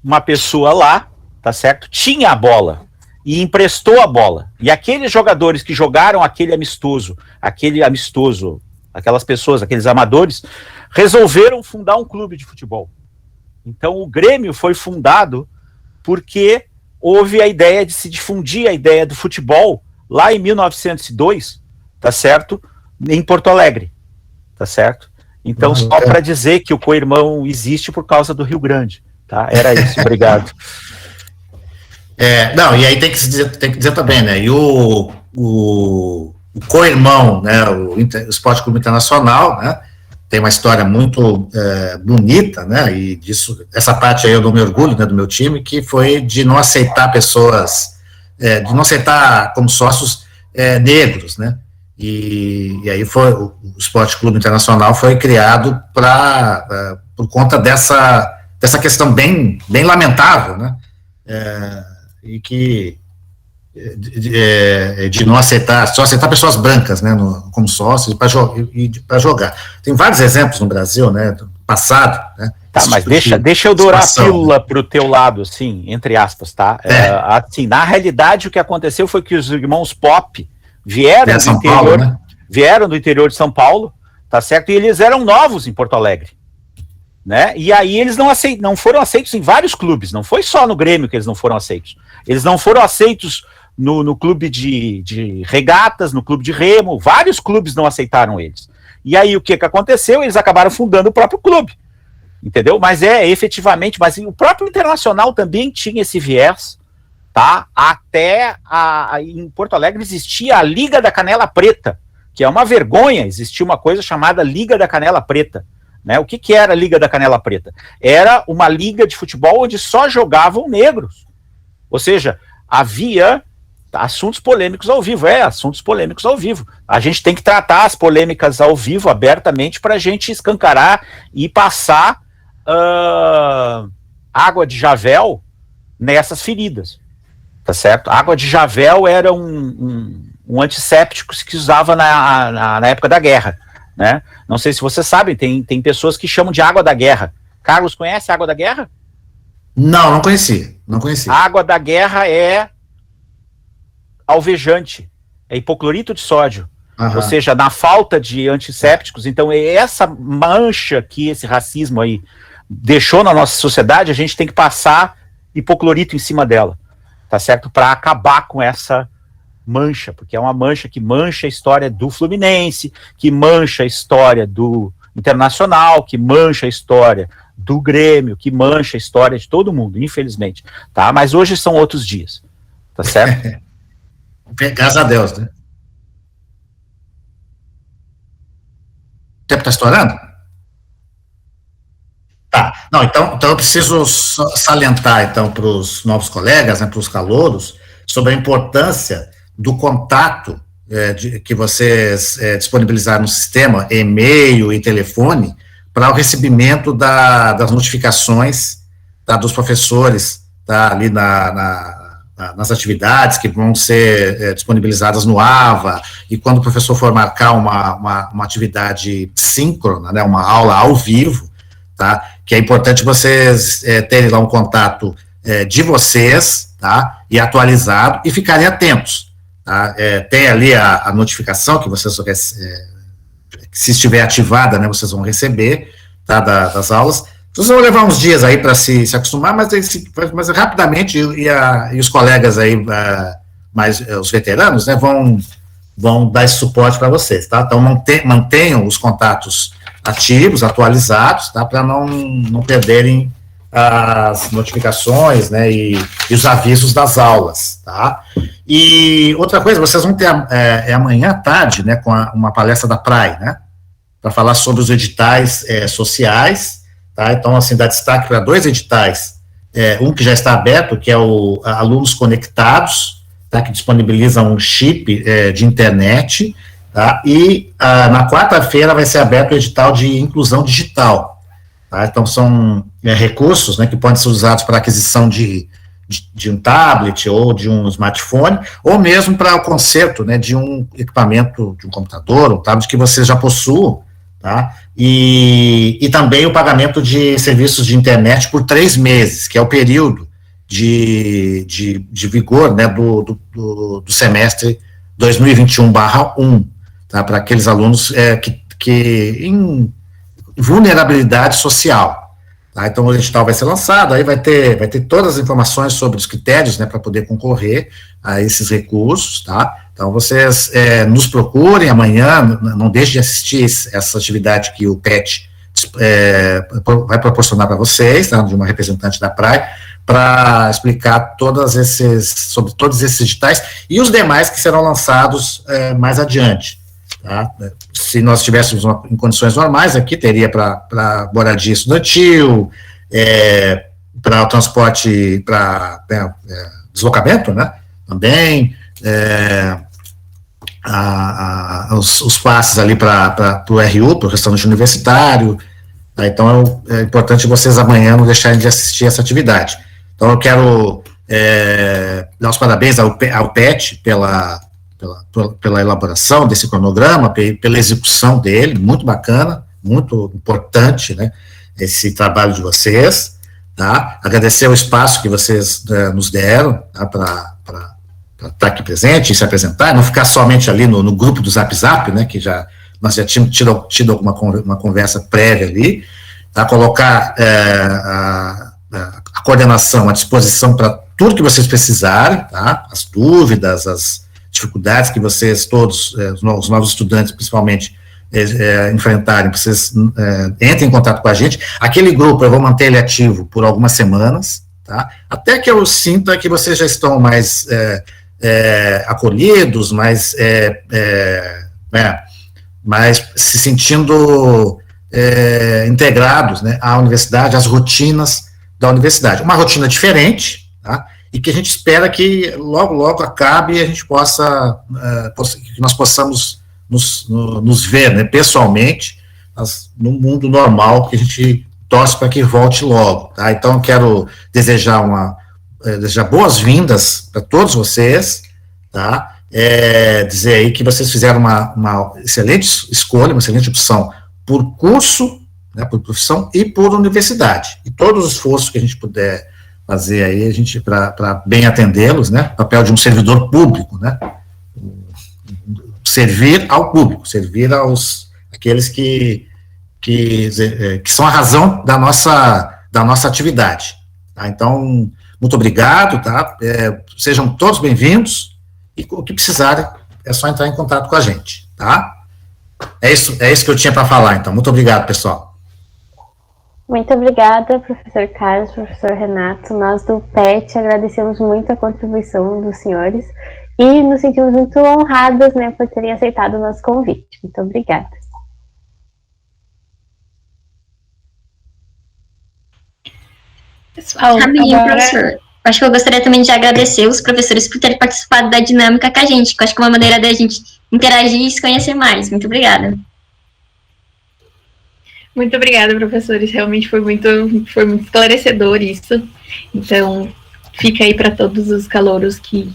uma pessoa lá, tá certo, tinha a bola e emprestou a bola. E aqueles jogadores que jogaram aquele amistoso, aquelas pessoas, aqueles amadores, resolveram fundar um clube de futebol. Então o Grêmio foi fundado porque houve a ideia de se difundir a ideia do futebol lá em 1902, tá certo? Em Porto Alegre, tá certo? Então, só para dizer que o co-irmão existe por causa do Rio Grande, tá? Era isso, obrigado. Não, e aí tem que dizer também, né? E o co-irmão, né? O Esporte Clube Internacional, né? Tem uma história muito bonita, né? E essa parte aí eu dou meu orgulho, né? Do meu time, que foi de não aceitar pessoas, de não aceitar como sócios negros, né? E aí o Esporte Clube Internacional foi criado por conta dessa questão bem lamentável, né? E que de não aceitar, só aceitar pessoas brancas, né, como sócios para jogar. Tem vários exemplos no Brasil, né, do passado, né. Tá, mas deixa eu dourar a pílula para o teu lado, assim, entre aspas, tá? Assim, na realidade, o que aconteceu foi que os irmãos Pop vieram do interior de São Paulo, tá certo? E eles eram novos em Porto Alegre, né? E aí eles não foram aceitos em vários clubes, não foi só no Grêmio que eles não foram aceitos. Eles não foram aceitos no clube de regatas, no clube de remo, vários clubes não aceitaram eles. E aí o que aconteceu? Eles acabaram fundando o próprio clube, entendeu? Mas efetivamente, mas o próprio Internacional também tinha esse viés, tá? Até em Porto Alegre existia a Liga da Canela Preta, que é uma vergonha, existia uma coisa chamada Liga da Canela Preta, né? O que era a Liga da Canela Preta? Era uma liga de futebol onde só jogavam negros, ou seja, havia assuntos polêmicos ao vivo, assuntos polêmicos ao vivo. A gente tem que tratar as polêmicas ao vivo abertamente para a gente escancarar e passar água de Javel nessas feridas, tá certo? Água de Javel era um antisséptico que se usava na época da guerra, né? Não sei se vocês sabem, tem pessoas que chamam de água da guerra. Carlos, conhece a água da guerra? Não conhecia. A água da guerra é alvejante, é hipoclorito de sódio. Ou seja, na falta de antissépticos, então essa mancha que esse racismo aí deixou na nossa sociedade, a gente tem que passar hipoclorito em cima dela, tá certo? Para acabar com essa mancha, porque é uma mancha que mancha a história do Fluminense, que mancha a história do Internacional, que mancha a história do Grêmio, que mancha a história de todo mundo, infelizmente, tá? Mas hoje são outros dias, tá certo? Graças a Deus, né? O tempo está estourando? Tá. Não, então eu preciso salientar, então, para os novos colegas, né, para os calouros, sobre a importância do contato que vocês disponibilizaram no sistema, e-mail e telefone, para o recebimento das notificações dos professores, ali nas atividades que vão ser disponibilizadas no AVA, e quando o professor for marcar uma atividade síncrona, né, uma aula ao vivo, tá? Que é importante vocês terem lá um contato de vocês, tá? E atualizado, e ficarem atentos, tá? Tem ali a notificação que vocês, se estiver ativada, né, vocês vão receber, tá? Das aulas. Vocês vão levar uns dias aí para se acostumar, mas rapidamente, e os colegas aí, os veteranos, né, vão dar esse suporte para vocês, tá? Então, mantenham os contatos ativos, atualizados, tá? Para não perderem as notificações, né, e os avisos das aulas, tá? E outra coisa, vocês vão ter amanhã à tarde, né, com uma palestra da PRAE, né, para falar sobre os editais sociais, tá? Então, assim, dá destaque para 2 editais, um que já está aberto, que é o Alunos Conectados, tá? Que disponibiliza um chip de internet, tá? E na quarta-feira vai ser aberto o edital de inclusão digital, tá? Então, são recursos, né, que podem ser usados para aquisição de um tablet ou de um smartphone, ou mesmo para o conserto, né, de um equipamento, de um computador, um tablet que vocês já possuam, tá? E também o pagamento de serviços de internet por 3 meses, que é o período de vigor, né, do semestre 2021/1, tá? Para aqueles alunos que em vulnerabilidade social, tá? Então o edital vai ser lançado, aí vai ter todas as informações sobre os critérios, né, para poder concorrer a esses recursos, tá? Então vocês nos procurem amanhã, não deixem de assistir essa atividade que o PET vai proporcionar para vocês, tá? De uma representante da PRAE, para explicar sobre todos esses editais e os demais que serão lançados mais adiante. Tá? Se nós estivéssemos em condições normais, aqui teria para moradia estudantil, para o transporte, para deslocamento, né? Também, os passes ali para o RU, para o restaurante universitário. Tá? Então, é importante vocês amanhã não deixarem de assistir essa atividade. Então, eu quero dar os parabéns ao PET pela elaboração desse cronograma, pela execução dele, muito bacana, muito importante, né, esse trabalho de vocês, tá? Agradecer o espaço que vocês nos deram, tá, para estar aqui presente e se apresentar, não ficar somente ali no grupo do Zap Zap, né, que nós já tínhamos tido uma conversa prévia ali, tá? Colocar a coordenação à disposição para tudo que vocês precisarem, tá? As dúvidas, as dificuldades que vocês todos, os novos estudantes principalmente, enfrentarem, vocês entrem em contato com a gente. Aquele grupo eu vou manter ele ativo por algumas semanas, tá? Até que eu sinta que vocês já estão mais acolhidos, mais se sentindo integrados, né, à universidade, às rotinas da universidade. Uma rotina diferente, tá? E que a gente espera que logo acabe e a gente que nós possamos nos ver, né, pessoalmente, no mundo normal, que a gente torce para que volte logo, tá? Então, eu quero desejar boas-vindas para todos vocês, tá? Dizer aí que vocês fizeram uma excelente escolha, uma excelente opção por curso, né, por profissão e por universidade. E todos os esforços que a gente puder fazer aí, a gente, para bem atendê-los, né, papel de um servidor público, né, servir ao público, servir aqueles que são a razão da nossa atividade, tá? Então, muito obrigado, tá? Sejam todos bem-vindos, e o que precisarem, é só entrar em contato com a gente, tá? É isso que eu tinha para falar, então. Muito obrigado, pessoal. Muito obrigada, professor Carlos, professor Renato. Nós do PET agradecemos muito a contribuição dos senhores e nos sentimos muito honradas, né, por terem aceitado o nosso convite. Muito obrigada. Pessoal, professor. Acho que eu gostaria também de agradecer os professores por terem participado da dinâmica com a gente, que eu acho que é uma maneira da gente interagir e se conhecer mais. Muito obrigada. Muito obrigada, professores. Realmente foi muito esclarecedor isso. Então, fica aí para todos os calouros que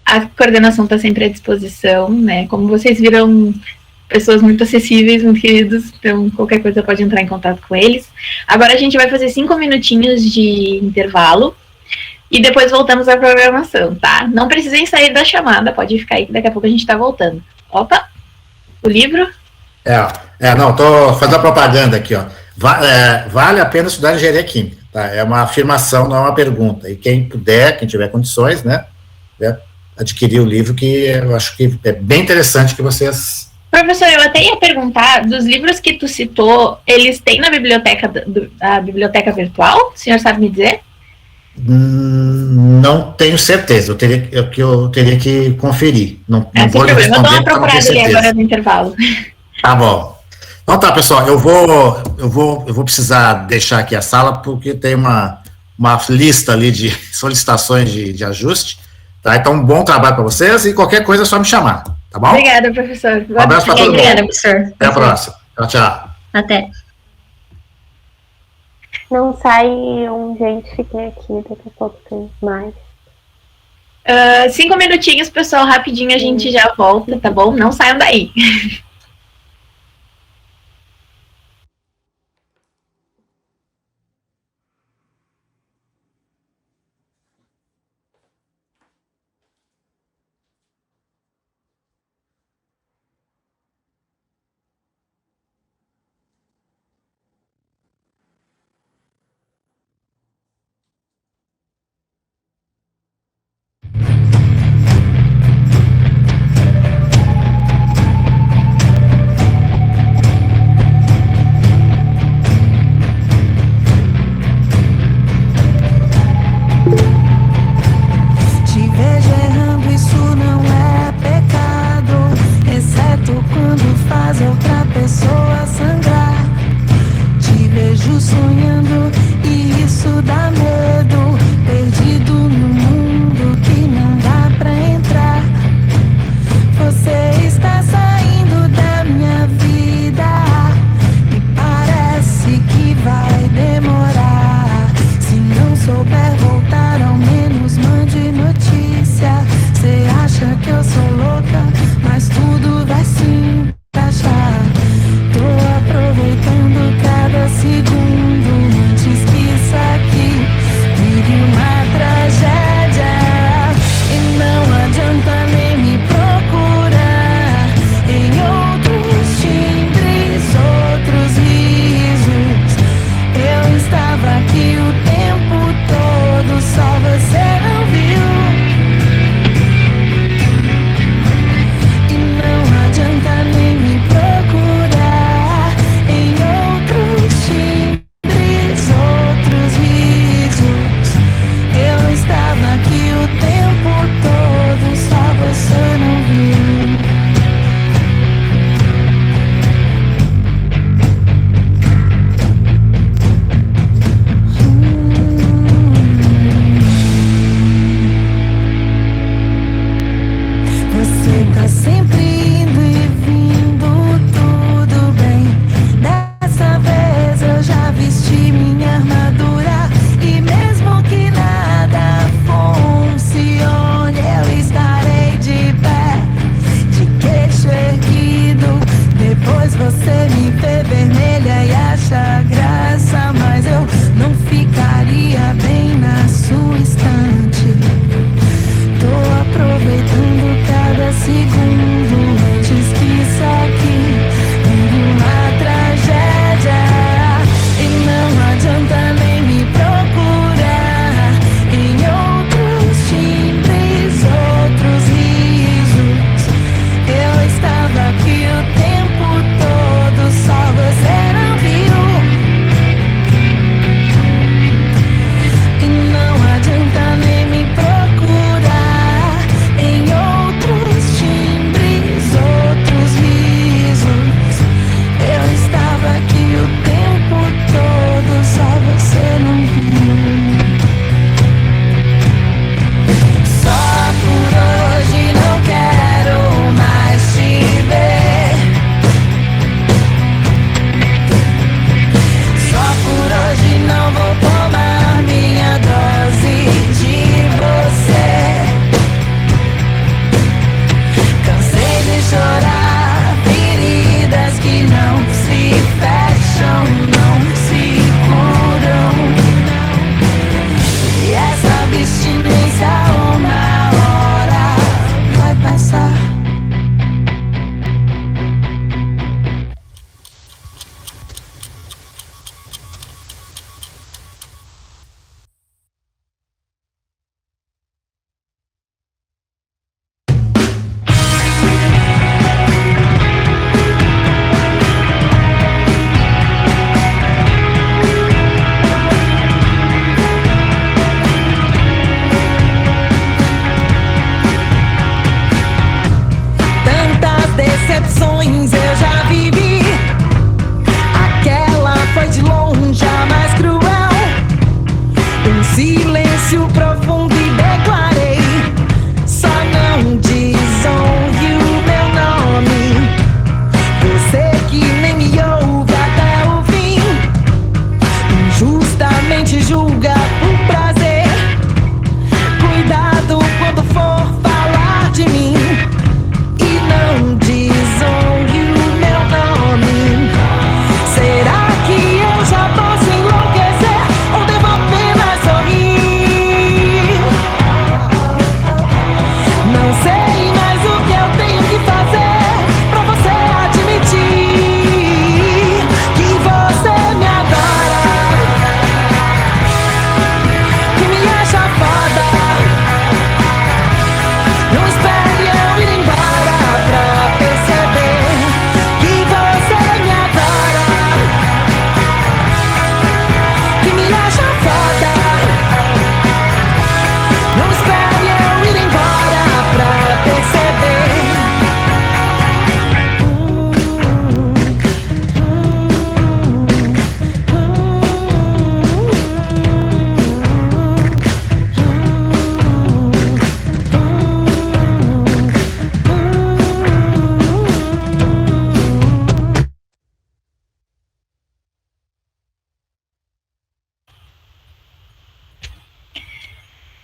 a coordenação está sempre à disposição, né? Como vocês viram pessoas muito acessíveis, muito queridos, então qualquer coisa pode entrar em contato com eles. Agora a gente vai fazer 5 minutinhos de intervalo e depois voltamos à programação, tá? Não precisem sair da chamada, pode ficar aí que daqui a pouco a gente tá voltando. Opa, o livro? Não, tô fazendo a propaganda aqui, ó. Vale a pena estudar engenharia química, tá? É uma afirmação, não é uma pergunta. E quem puder, quem tiver condições, né, adquirir o livro, que eu acho que é bem interessante que vocês... Professor, eu até ia perguntar, dos livros que tu citou, eles têm na biblioteca, a biblioteca virtual? O senhor sabe me dizer? Não tenho certeza, eu teria que conferir. Não vou lhe responder, eu dou uma procurada ali agora no intervalo. Tá bom. Então tá, pessoal, eu vou precisar deixar aqui a sala, porque tem uma lista ali de solicitações de ajuste, tá? Então, bom trabalho para vocês e qualquer coisa é só me chamar, tá bom? Obrigada, professor. Um abraço para todo mundo. Obrigada, professor. Até a próxima. Tchau, tchau. Até. Não saiam, gente, fiquem aqui, daqui a pouco tem mais. 5 minutinhos, pessoal, rapidinho a gente já volta, tá bom? Não saiam daí.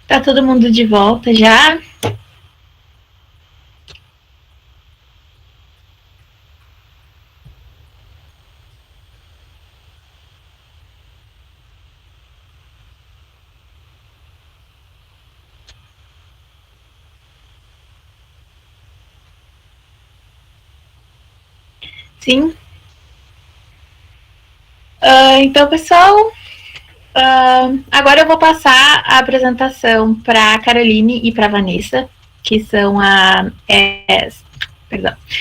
Tá todo mundo de volta já? Sim. Então, pessoal, agora eu vou passar a apresentação para a Caroline e para a Vanessa, que são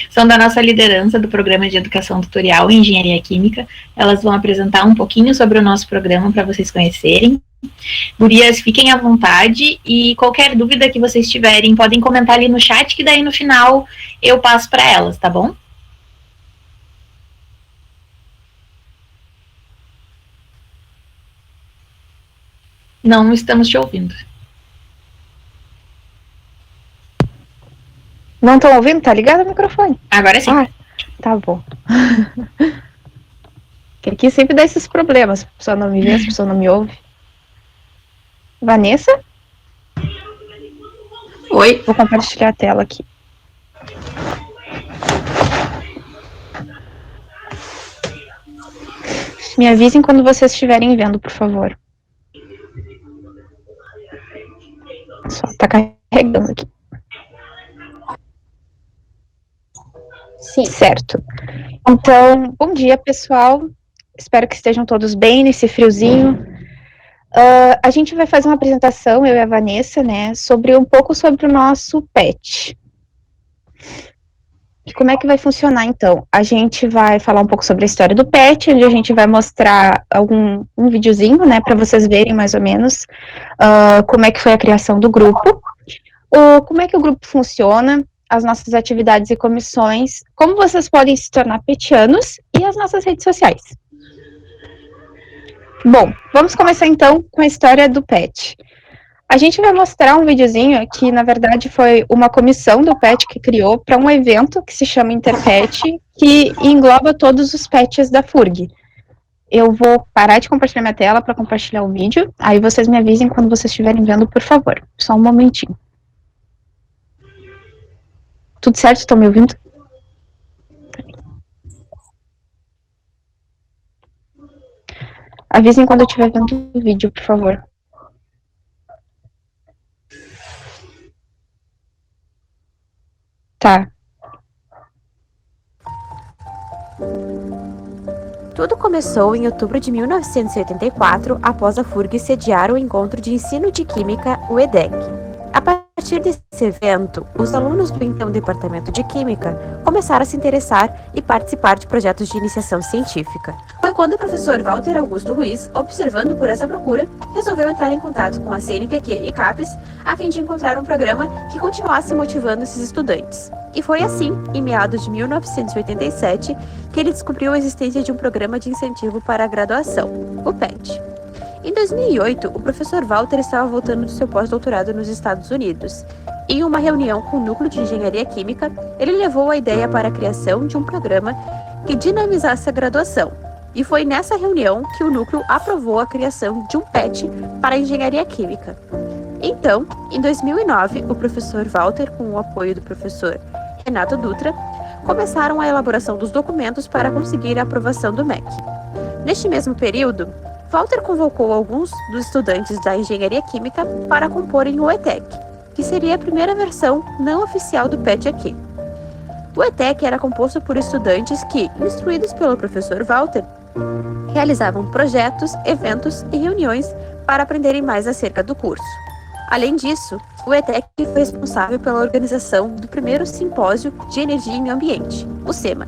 são da nossa liderança do programa de educação tutorial em engenharia química. Elas vão apresentar um pouquinho sobre o nosso programa para vocês conhecerem. Gurias, fiquem à vontade e qualquer dúvida que vocês tiverem, podem comentar ali no chat, que daí no final eu passo para elas, tá bom? Não estamos te ouvindo. Não estão ouvindo? Tá ligado o microfone? Agora sim. Ah, tá bom. Que aqui sempre dá esses problemas. A pessoa não me vê, a pessoa não me ouve. Vanessa? Oi. Vou compartilhar a tela aqui. Me avisem quando vocês estiverem vendo, por favor. Só tá carregando aqui. Sim. Certo. Então, bom dia, pessoal. Espero que estejam todos bem nesse friozinho. A gente vai fazer uma apresentação, eu e a Vanessa, né, um pouco sobre o nosso PET. E como é que vai funcionar, então? A gente vai falar um pouco sobre a história do PET, onde a gente vai mostrar um videozinho, né, para vocês verem mais ou menos como é que foi a criação do grupo, como é que o grupo funciona, as nossas atividades e comissões, como vocês podem se tornar petianos e as nossas redes sociais. Bom, vamos começar então com a história do PET. A gente vai mostrar um videozinho que, na verdade, foi uma comissão do PET que criou para um evento que se chama Interpet, que engloba todos os PETs da FURG. Eu vou parar de compartilhar minha tela para compartilhar o vídeo, aí vocês me avisem quando vocês estiverem vendo, por favor. Só um momentinho. Tudo certo? Estão me ouvindo? Avisem quando eu estiver vendo o vídeo, por favor. Tá. Tudo começou em outubro de 1984, após a FURG sediar o Encontro de Ensino de Química, o EDEC. A partir desse evento, os alunos do então Departamento de Química começaram a se interessar e participar de projetos de iniciação científica. Foi quando o professor Walter Augusto Ruiz, observando por essa procura, resolveu entrar em contato com a CNPq e CAPES a fim de encontrar um programa que continuasse motivando esses estudantes. E foi assim, em meados de 1987, que ele descobriu a existência de um programa de incentivo para a graduação, o PET. Em 2008, o professor Walter estava voltando do seu pós-doutorado nos Estados Unidos. Em uma reunião com o Núcleo de Engenharia Química, ele levou a ideia para a criação de um programa que dinamizasse a graduação. E foi nessa reunião que o Núcleo aprovou a criação de um PET para a Engenharia Química. Então, em 2009, o professor Walter, com o apoio do professor Renato Dutra, começaram a elaboração dos documentos para conseguir a aprovação do MEC. Neste mesmo período, Walter convocou alguns dos estudantes da Engenharia Química para comporem o ETEC, que seria a primeira versão não oficial do PET aqui. O ETEC era composto por estudantes que, instruídos pelo professor Walter, realizavam projetos, eventos e reuniões para aprenderem mais acerca do curso. Além disso, o ETEC foi responsável pela organização do primeiro simpósio de energia e meio ambiente, o SEMA,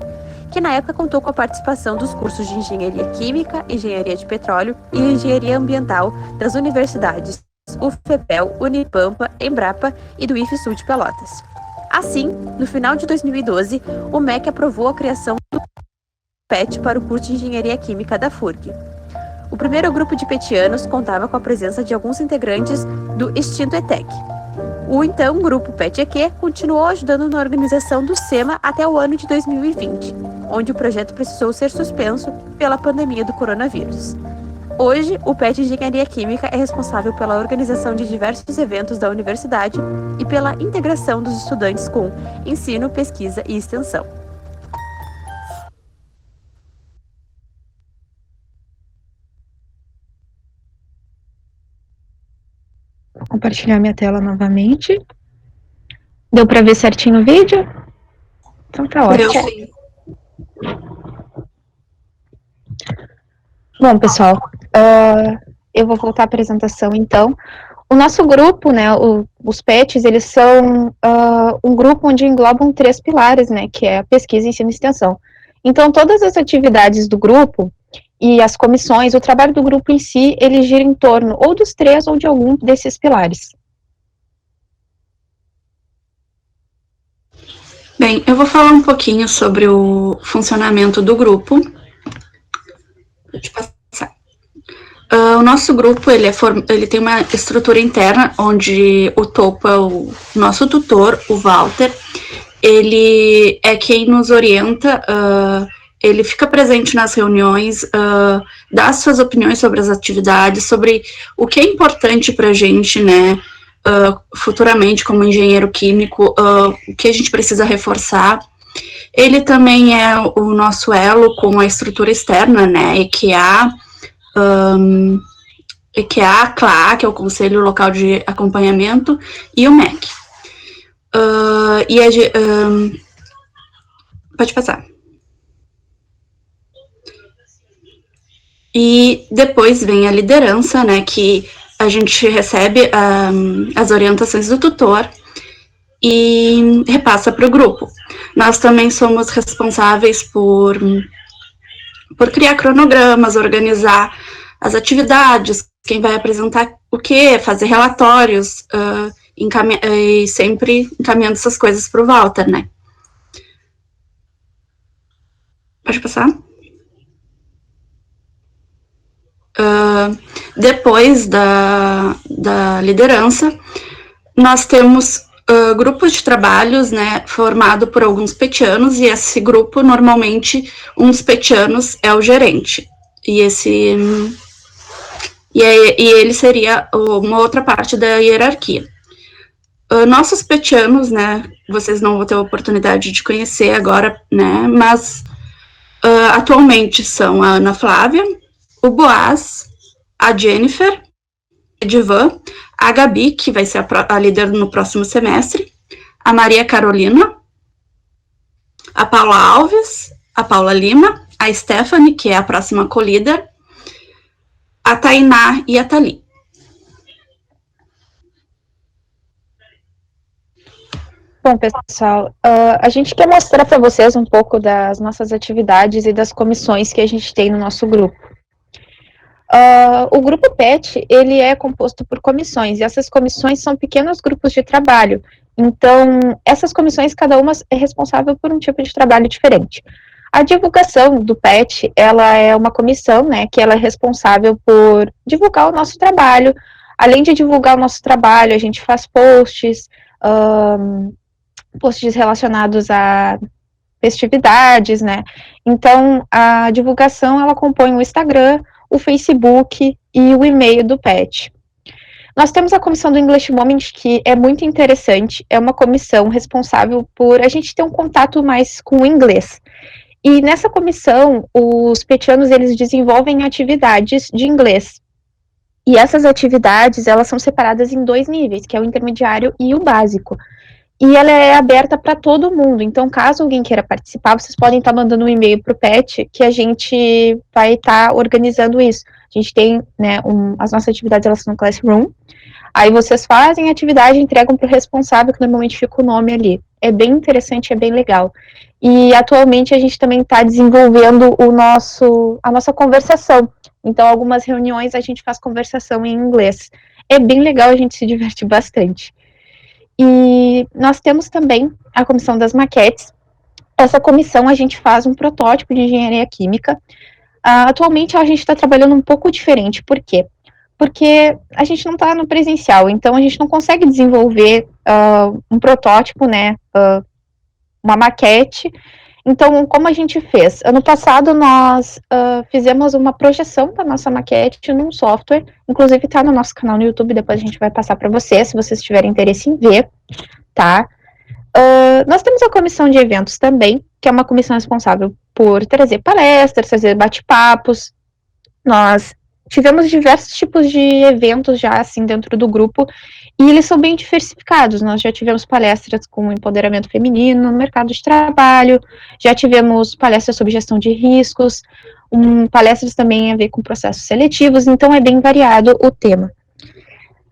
que na época contou com a participação dos cursos de Engenharia Química, Engenharia de Petróleo e Engenharia Ambiental das universidades UFPEL, Unipampa, Embrapa e do IFSU de Pelotas. Assim, no final de 2012, o MEC aprovou a criação do PET para o curso de Engenharia Química da FURG. O primeiro grupo de petianos contava com a presença de alguns integrantes do extinto ETEC. O então grupo PET-EQ continuou ajudando na organização do SEMA até o ano de 2020, onde o projeto precisou ser suspenso pela pandemia do coronavírus. Hoje, o PET Engenharia Química é responsável pela organização de diversos eventos da universidade e pela integração dos estudantes com ensino, pesquisa e extensão. Vou compartilhar minha tela novamente. Deu para ver certinho o vídeo? Então tá ótimo. Bom, pessoal, eu vou voltar à apresentação, então. O nosso grupo, né, os PETs, eles são um grupo onde englobam 3 pilares, né, que é a pesquisa, ensino e extensão. Então, todas as atividades do grupo e as comissões, o trabalho do grupo em si, ele gira em torno ou dos 3 ou de algum desses pilares. Bem, eu vou falar um pouquinho sobre o funcionamento do grupo. Deixa eu passar. O nosso grupo, ele tem uma estrutura interna, onde o topo é o nosso tutor, o Walter. Ele é quem nos orienta, ele fica presente nas reuniões, dá suas opiniões sobre as atividades, sobre o que é importante para a gente, né, futuramente como engenheiro químico, o que a gente precisa reforçar. Ele também é o nosso elo com a estrutura externa, né, EQA, a CLA, que é o Conselho Local de Acompanhamento, e o MEC. Pode passar. E depois vem a liderança, né, que a gente recebe as orientações do tutor e repassa para o grupo. Nós também somos responsáveis por criar cronogramas, organizar as atividades, quem vai apresentar o quê, fazer relatórios, e sempre encaminhando essas coisas para o Walter, né? Pode passar? Depois da liderança, nós temos grupos de trabalhos, né, formado por alguns petianos, e esse grupo, normalmente, um dos petianos é o gerente. E ele seria uma outra parte da hierarquia. Nossos petianos, né, vocês não vão ter a oportunidade de conhecer agora, né, mas atualmente são a Ana Flávia, o Boaz, a Jennifer, a Edivan, a Gabi, que vai ser a líder no próximo semestre, a Maria Carolina, a Paula Alves, a Paula Lima, a Stephanie, que é a próxima co-líder, a Tainá e a Thali. Bom, pessoal, a gente quer mostrar para vocês um pouco das nossas atividades e das comissões que a gente tem no nosso grupo. O grupo PET, ele é composto por comissões, e essas comissões são pequenos grupos de trabalho. Então, essas comissões, cada uma é responsável por um tipo de trabalho diferente. A divulgação do PET, ela é uma comissão, né, que ela é responsável por divulgar o nosso trabalho. Além de divulgar o nosso trabalho, a gente faz posts relacionados a festividades, né. Então, a divulgação, ela compõe o Instagram, o Facebook e o e-mail do PET. Nós temos a comissão do English Moment, que é muito interessante, é uma comissão responsável por a gente ter um contato mais com o inglês. E nessa comissão, os petianos, eles desenvolvem atividades de inglês. E essas atividades, elas são separadas em 2 níveis, que é o intermediário e o básico. E ela é aberta para todo mundo, então caso alguém queira participar, vocês podem estar mandando um e-mail para o PET, que a gente vai estar organizando isso. A gente tem, né, as nossas atividades, elas são no Classroom, aí vocês fazem a atividade e entregam para o responsável, que normalmente fica o nome ali. É bem interessante, é bem legal. E atualmente a gente também está desenvolvendo a nossa conversação. Então, algumas reuniões a gente faz conversação em inglês. É bem legal, a gente se diverte bastante. E nós temos também a comissão das maquetes. Essa comissão, a gente faz um protótipo de engenharia química. Atualmente, a gente está trabalhando um pouco diferente. Por quê? Porque a gente não está no presencial, então a gente não consegue desenvolver um protótipo, né, uma maquete, Então, como a gente fez? Ano passado, nós fizemos uma projeção da nossa maquete num software, inclusive está no nosso canal no YouTube, depois a gente vai passar para vocês, se vocês tiverem interesse em ver, tá? Nós temos a comissão de eventos também, que é uma comissão responsável por trazer palestras, trazer bate-papos. Nós tivemos diversos tipos de eventos já, assim, dentro do grupo, e eles são bem diversificados. Nós já tivemos palestras com empoderamento feminino no mercado de trabalho, já tivemos palestras sobre gestão de riscos, palestras também a ver com processos seletivos, então é bem variado o tema.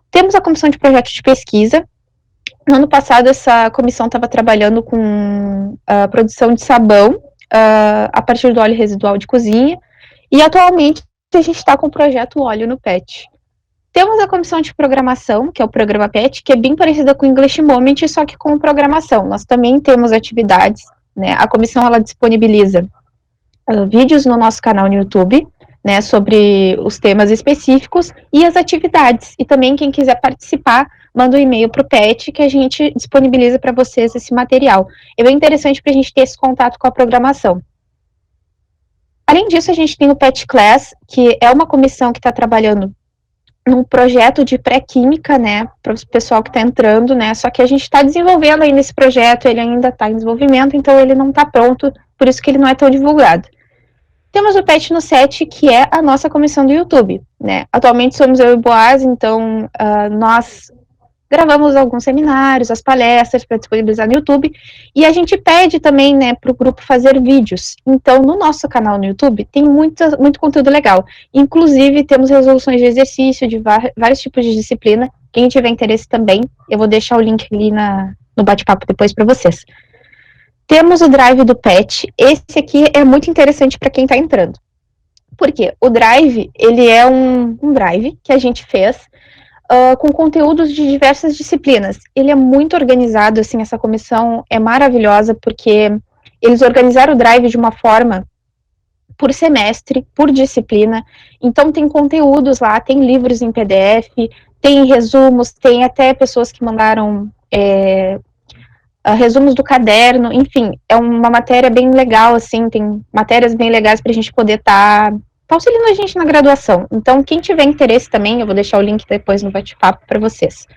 Temos a comissão de projetos de pesquisa. No ano passado, essa comissão estava trabalhando com a produção de sabão a partir do óleo residual de cozinha, e atualmente a gente está com o projeto Óleo no PET. Temos a comissão de programação, que é o programa PET, que é bem parecida com o English Moment, só que com programação. Nós também temos atividades, né? A comissão, ela disponibiliza vídeos no nosso canal no YouTube, né, sobre os temas específicos e as atividades. E também, quem quiser participar, manda um e-mail para o PET, que a gente disponibiliza para vocês esse material. É bem interessante para a gente ter esse contato com a programação. Além disso, a gente tem o PET Class, que é uma comissão que está trabalhando num projeto de pré-química, né, para o pessoal que está entrando, né, só que a gente está desenvolvendo ainda esse projeto, ele ainda está em desenvolvimento, então ele não está pronto, por isso que ele não é tão divulgado. Temos o PET no Set, que é a nossa comissão do YouTube, né, atualmente somos eu e o Boaz, então nós gravamos alguns seminários, as palestras para disponibilizar no YouTube, e a gente pede também, né, para o grupo fazer vídeos. Então, no nosso canal no YouTube, tem muito conteúdo legal. Inclusive, temos resoluções de exercício, de vários tipos de disciplina. Quem tiver interesse também, eu vou deixar o link ali no bate-papo depois para vocês. Temos o Drive do PET. Esse aqui é muito interessante para quem está entrando. Por quê? O Drive, ele é um Drive que a gente fez com conteúdos de diversas disciplinas. Ele é muito organizado, assim, essa comissão é maravilhosa, porque eles organizaram o Drive de uma forma por semestre, por disciplina, então tem conteúdos lá, tem livros em PDF, tem resumos, tem até pessoas que mandaram resumos do caderno, enfim, é uma matéria bem legal, assim, tem matérias bem legais para a gente poder estar auxiliando a gente na graduação. Então, quem tiver interesse também, eu vou deixar o link depois no bate-papo para vocês.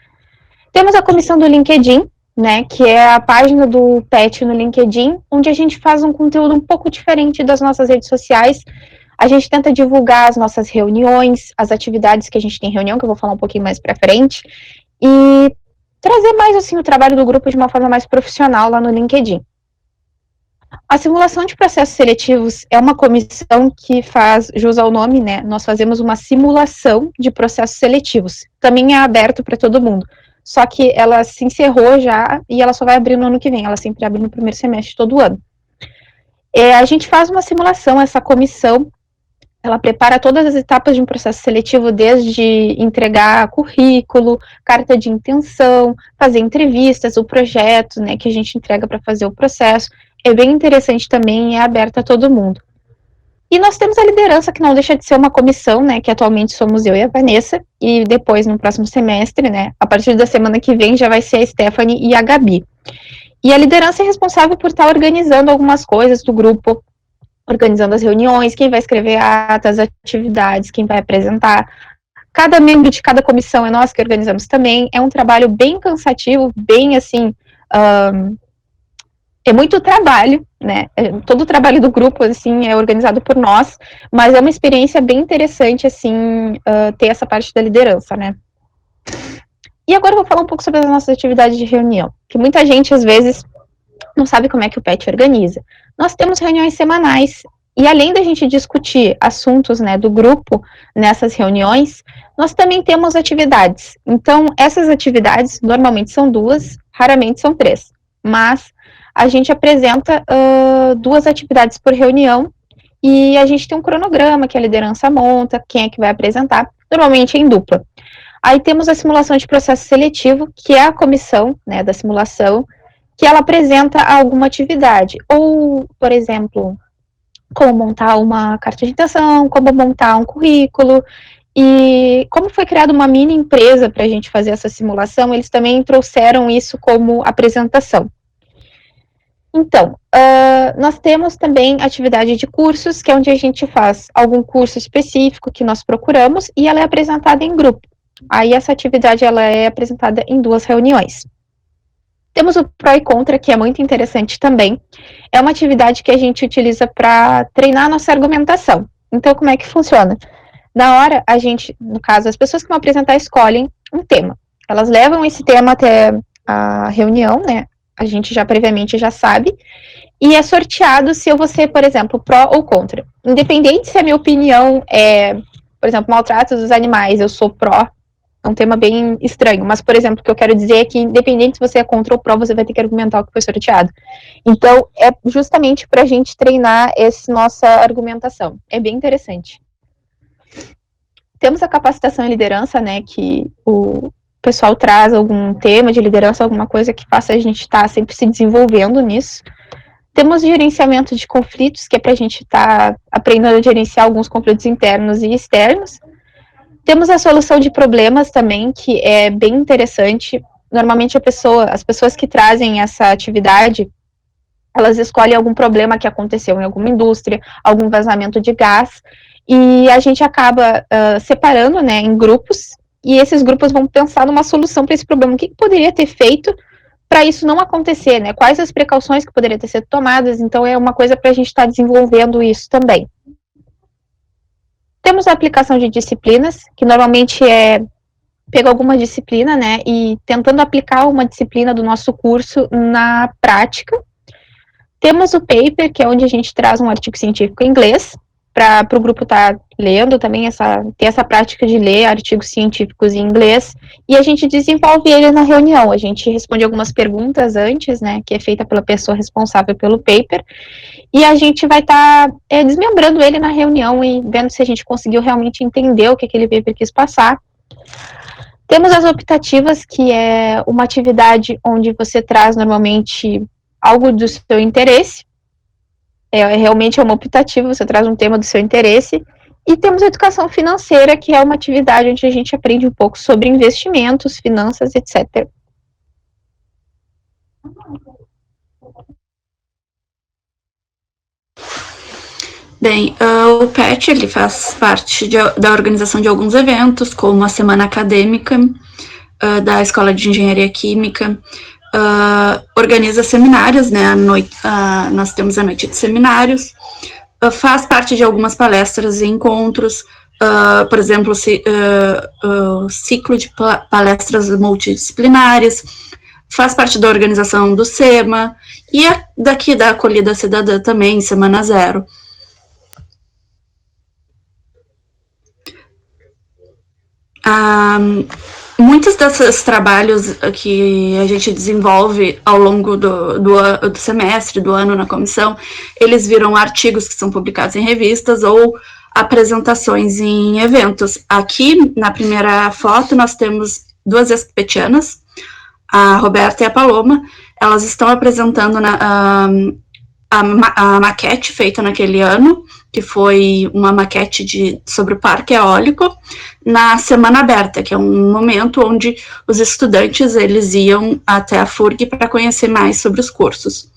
Temos a comissão do LinkedIn, né, que é a página do PET no LinkedIn, onde a gente faz um conteúdo um pouco diferente das nossas redes sociais. A gente tenta divulgar as nossas reuniões, as atividades que a gente tem em reunião, que eu vou falar um pouquinho mais para frente, e trazer mais, assim, o trabalho do grupo de uma forma mais profissional lá no LinkedIn. A simulação de processos seletivos é uma comissão que faz jus ao nome, né? Nós fazemos uma simulação de processos seletivos. Também é aberto para todo mundo. Só que ela se encerrou já e ela só vai abrir no ano que vem. Ela sempre abre no primeiro semestre de todo ano. A gente faz uma simulação, essa comissão, ela prepara todas as etapas de um processo seletivo, desde entregar currículo, carta de intenção, fazer entrevistas, o projeto, né, que a gente entrega para fazer o processo. É bem interessante também, é aberto a todo mundo. E nós temos a liderança, que não deixa de ser uma comissão, né, que atualmente somos eu e a Vanessa, e depois, no próximo semestre, né, a partir da semana que vem, já vai ser a Stephanie e a Gabi. E a liderança é responsável por estar organizando algumas coisas do grupo, organizando as reuniões, quem vai escrever atas, atividades, quem vai apresentar. Cada membro de cada comissão é nós que organizamos também. É um trabalho bem cansativo, bem assim... é muito trabalho, né? Todo o trabalho do grupo, assim, é organizado por nós, mas é uma experiência bem interessante, assim, ter essa parte da liderança, né? E agora eu vou falar um pouco sobre as nossas atividades de reunião, que muita gente, às vezes, não sabe como é que o PET organiza. Nós temos reuniões semanais, e além da gente discutir assuntos, né, do grupo nessas reuniões, nós também temos atividades. Então, essas atividades, normalmente são 2, raramente são 3, mas a gente apresenta 2 atividades por reunião, e a gente tem um cronograma que a liderança monta, quem é que vai apresentar, normalmente em dupla. Aí temos a simulação de processo seletivo, que é a comissão, né, da simulação, que ela apresenta alguma atividade, ou, por exemplo, como montar uma carta de intenção, como montar um currículo, e como foi criada uma mini empresa para a gente fazer essa simulação, eles também trouxeram isso como apresentação. Então, nós temos também atividade de cursos, que é onde a gente faz algum curso específico que nós procuramos e ela é apresentada em grupo. Aí essa atividade ela é apresentada em 2 reuniões. Temos o pró e contra, que é muito interessante também. É uma atividade que a gente utiliza para treinar a nossa argumentação. Então, como é que funciona? Na hora, a gente, no caso, as pessoas que vão apresentar escolhem um tema. Elas levam esse tema até a reunião, né? A gente já previamente já sabe. E é sorteado se eu vou ser, por exemplo, pró ou contra. Independente se a minha opinião é, por exemplo, maltrato dos animais, eu sou pró. É um tema bem estranho, mas, por exemplo, o que eu quero dizer é que, independente se você é contra ou pró, você vai ter que argumentar o que foi sorteado. Então, é justamente para a gente treinar essa nossa argumentação. É bem interessante. Temos a capacitação em liderança, né, que o pessoal traz algum tema de liderança, alguma coisa que faça a gente estar sempre se desenvolvendo nisso. Temos gerenciamento de conflitos, que é para a gente estar aprendendo a gerenciar alguns conflitos internos e externos. Temos a solução de problemas também, que é bem interessante. Normalmente as pessoas que trazem essa atividade, elas escolhem algum problema que aconteceu em alguma indústria, algum vazamento de gás, e a gente acaba separando, né, em grupos, e esses grupos vão pensar numa solução para esse problema. O que poderia ter feito para isso não acontecer, né? Quais as precauções que poderiam ter sido tomadas? Então é uma coisa para a gente estar desenvolvendo isso também. Temos a aplicação de disciplinas, que normalmente é pegar alguma disciplina, né, e tentando aplicar uma disciplina do nosso curso na prática. Temos o paper, que é onde a gente traz um artigo científico em inglês, para o grupo estar lendo também, ter essa prática de ler artigos científicos em inglês, e a gente desenvolve ele na reunião. A gente responde algumas perguntas antes, né, que é feita pela pessoa responsável pelo paper, e a gente vai estar desmembrando ele na reunião e vendo se a gente conseguiu realmente entender o que aquele paper quis passar. Temos as optativas, que é uma atividade onde você traz normalmente algo do seu interesse. Realmente é uma optativa, você traz um tema do seu interesse. E temos a educação financeira, que é uma atividade onde a gente aprende um pouco sobre investimentos, finanças, etc. Bem, o PET ele faz parte da organização de alguns eventos, como a Semana Acadêmica da Escola de Engenharia Química, organiza seminários, né, nós temos a noite de seminários, faz parte de algumas palestras e encontros, por exemplo, o ciclo de palestras multidisciplinares, faz parte da organização do SEMA, e daqui da Acolhida Cidadã também, Semana Zero. Muitos desses trabalhos que a gente desenvolve ao longo do semestre, do ano na comissão, eles viram artigos que são publicados em revistas ou apresentações em eventos. Aqui, na primeira foto, nós temos 2 ex-petianas, a Roberta e a Paloma. Elas estão apresentando a maquete feita naquele ano, que foi uma maquete sobre o parque eólico, na Semana Aberta, que é um momento onde os estudantes eles iam até a FURG para conhecer mais sobre os cursos.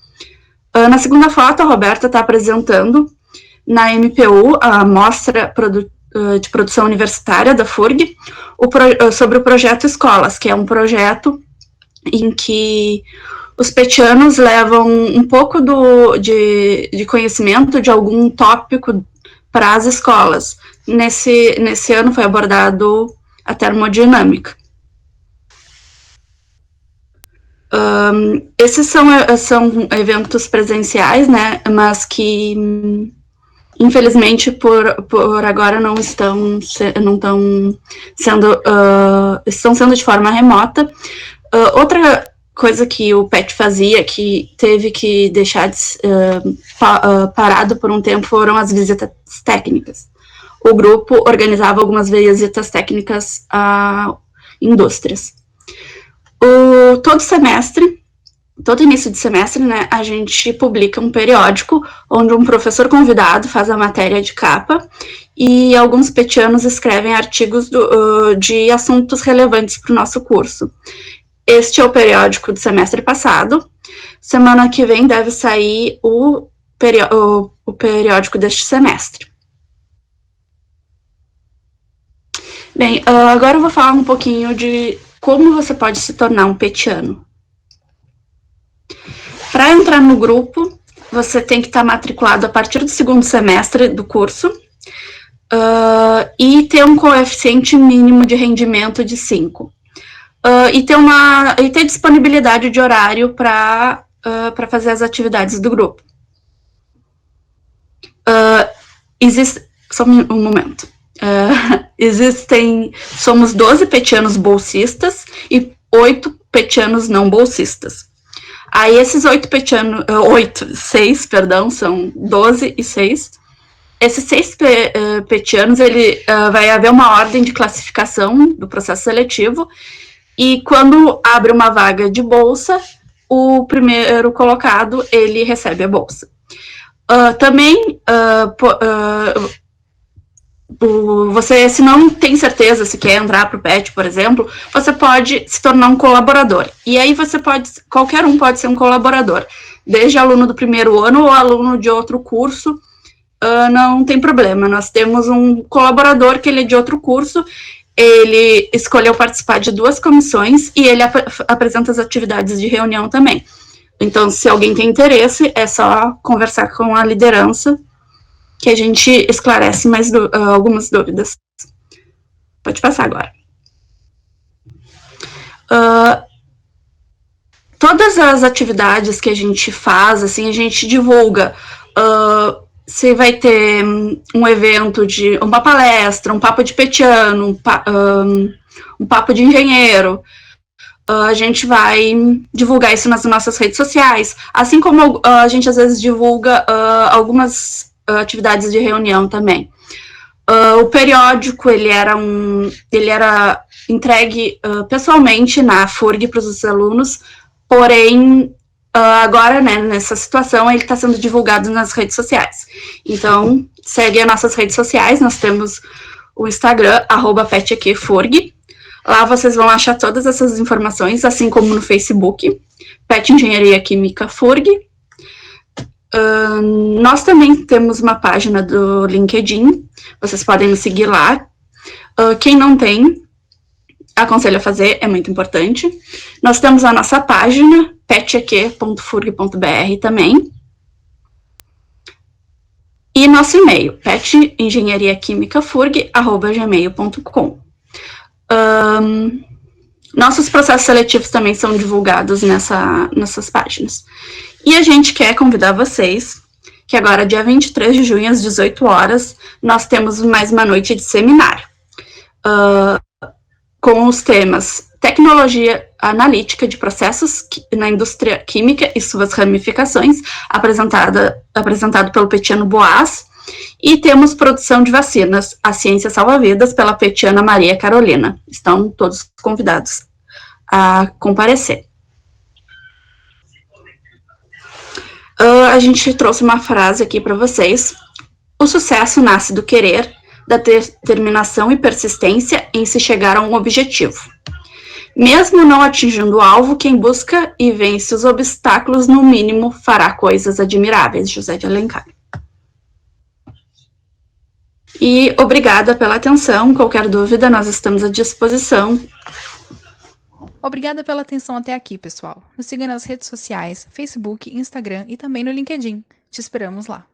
Na segunda foto, a Roberta está apresentando na MPU, a mostra de produção universitária da FURG, sobre o projeto Escolas, que é um projeto em que os petianos levam um pouco de conhecimento de algum tópico para as escolas. Nesse ano foi abordado a termodinâmica. Esses são eventos presenciais, né, mas que, infelizmente, por agora estão sendo de forma remota. Outra coisa que o PET fazia, que teve que deixar parado por um tempo, foram as visitas técnicas. O grupo organizava algumas visitas técnicas a indústrias. Todo início de semestre, né, a gente publica um periódico onde um professor convidado faz a matéria de capa e alguns petianos escrevem artigos de assuntos relevantes para o nosso curso. Este é o periódico do semestre passado. Semana que vem deve sair o periódico deste semestre. Bem, agora eu vou falar um pouquinho de como você pode se tornar um petiano. Para entrar no grupo, você tem que estar matriculado a partir do segundo semestre do curso e ter um coeficiente mínimo de rendimento de 5. E ter disponibilidade de horário para fazer as atividades do grupo. Só um momento. Somos 12 petianos bolsistas e 8 petianos não bolsistas. Aí esses 6, são 12 e 6. Esses 6 petianos, vai haver uma ordem de classificação do processo seletivo, e quando abre uma vaga de bolsa, o primeiro colocado, ele recebe a bolsa. Você, se não tem certeza se quer entrar para o PET, por exemplo, você pode se tornar um colaborador. E aí qualquer um pode ser um colaborador, desde aluno do primeiro ano ou aluno de outro curso, não tem problema. Nós temos um colaborador que ele é de outro curso, ele escolheu participar de 2 comissões e ele apresenta as atividades de reunião também. Então, se alguém tem interesse, é só conversar com a liderança, que a gente esclarece mais algumas dúvidas. Pode passar agora. Todas as atividades que a gente faz, assim, a gente divulga. Se vai ter um evento de uma palestra, um papo de petiano, um papo de engenheiro, a gente vai divulgar isso nas nossas redes sociais, assim como a gente às vezes divulga algumas atividades de reunião também. O periódico, ele era entregue pessoalmente na FURG para os alunos, porém, agora, né, nessa situação, ele está sendo divulgado nas redes sociais. Então, segue as nossas redes sociais, nós temos o Instagram, @PetEQFurg. Lá vocês vão achar todas essas informações, assim como no Facebook, PET Engenharia Química FURG. Nós também temos uma página do LinkedIn, vocês podem nos seguir lá. Quem não tem, aconselho a fazer, é muito importante. Nós temos a nossa página, peteq.furg.br também. E nosso e-mail, petengenhariaquimicafurg@gmail.com. Nossos processos seletivos também são divulgados nessas páginas. E a gente quer convidar vocês, que agora, dia 23 de junho, às 18 horas, nós temos mais uma noite de seminário, com os temas Tecnologia Analítica de Processos na Indústria Química e suas ramificações, apresentado pelo petiano Boaz, e temos Produção de Vacinas, a Ciência Salva Vidas, pela petiana Maria Carolina. Estão todos convidados a comparecer. A gente trouxe uma frase aqui para vocês. O sucesso nasce do querer, da determinação e persistência em se chegar a um objetivo. Mesmo não atingindo o alvo, quem busca e vence os obstáculos, no mínimo, fará coisas admiráveis. José de Alencar. E obrigada pela atenção. Qualquer dúvida, nós estamos à disposição. Obrigada pela atenção até aqui, pessoal. Nos siga nas redes sociais, Facebook, Instagram e também no LinkedIn. Te esperamos lá.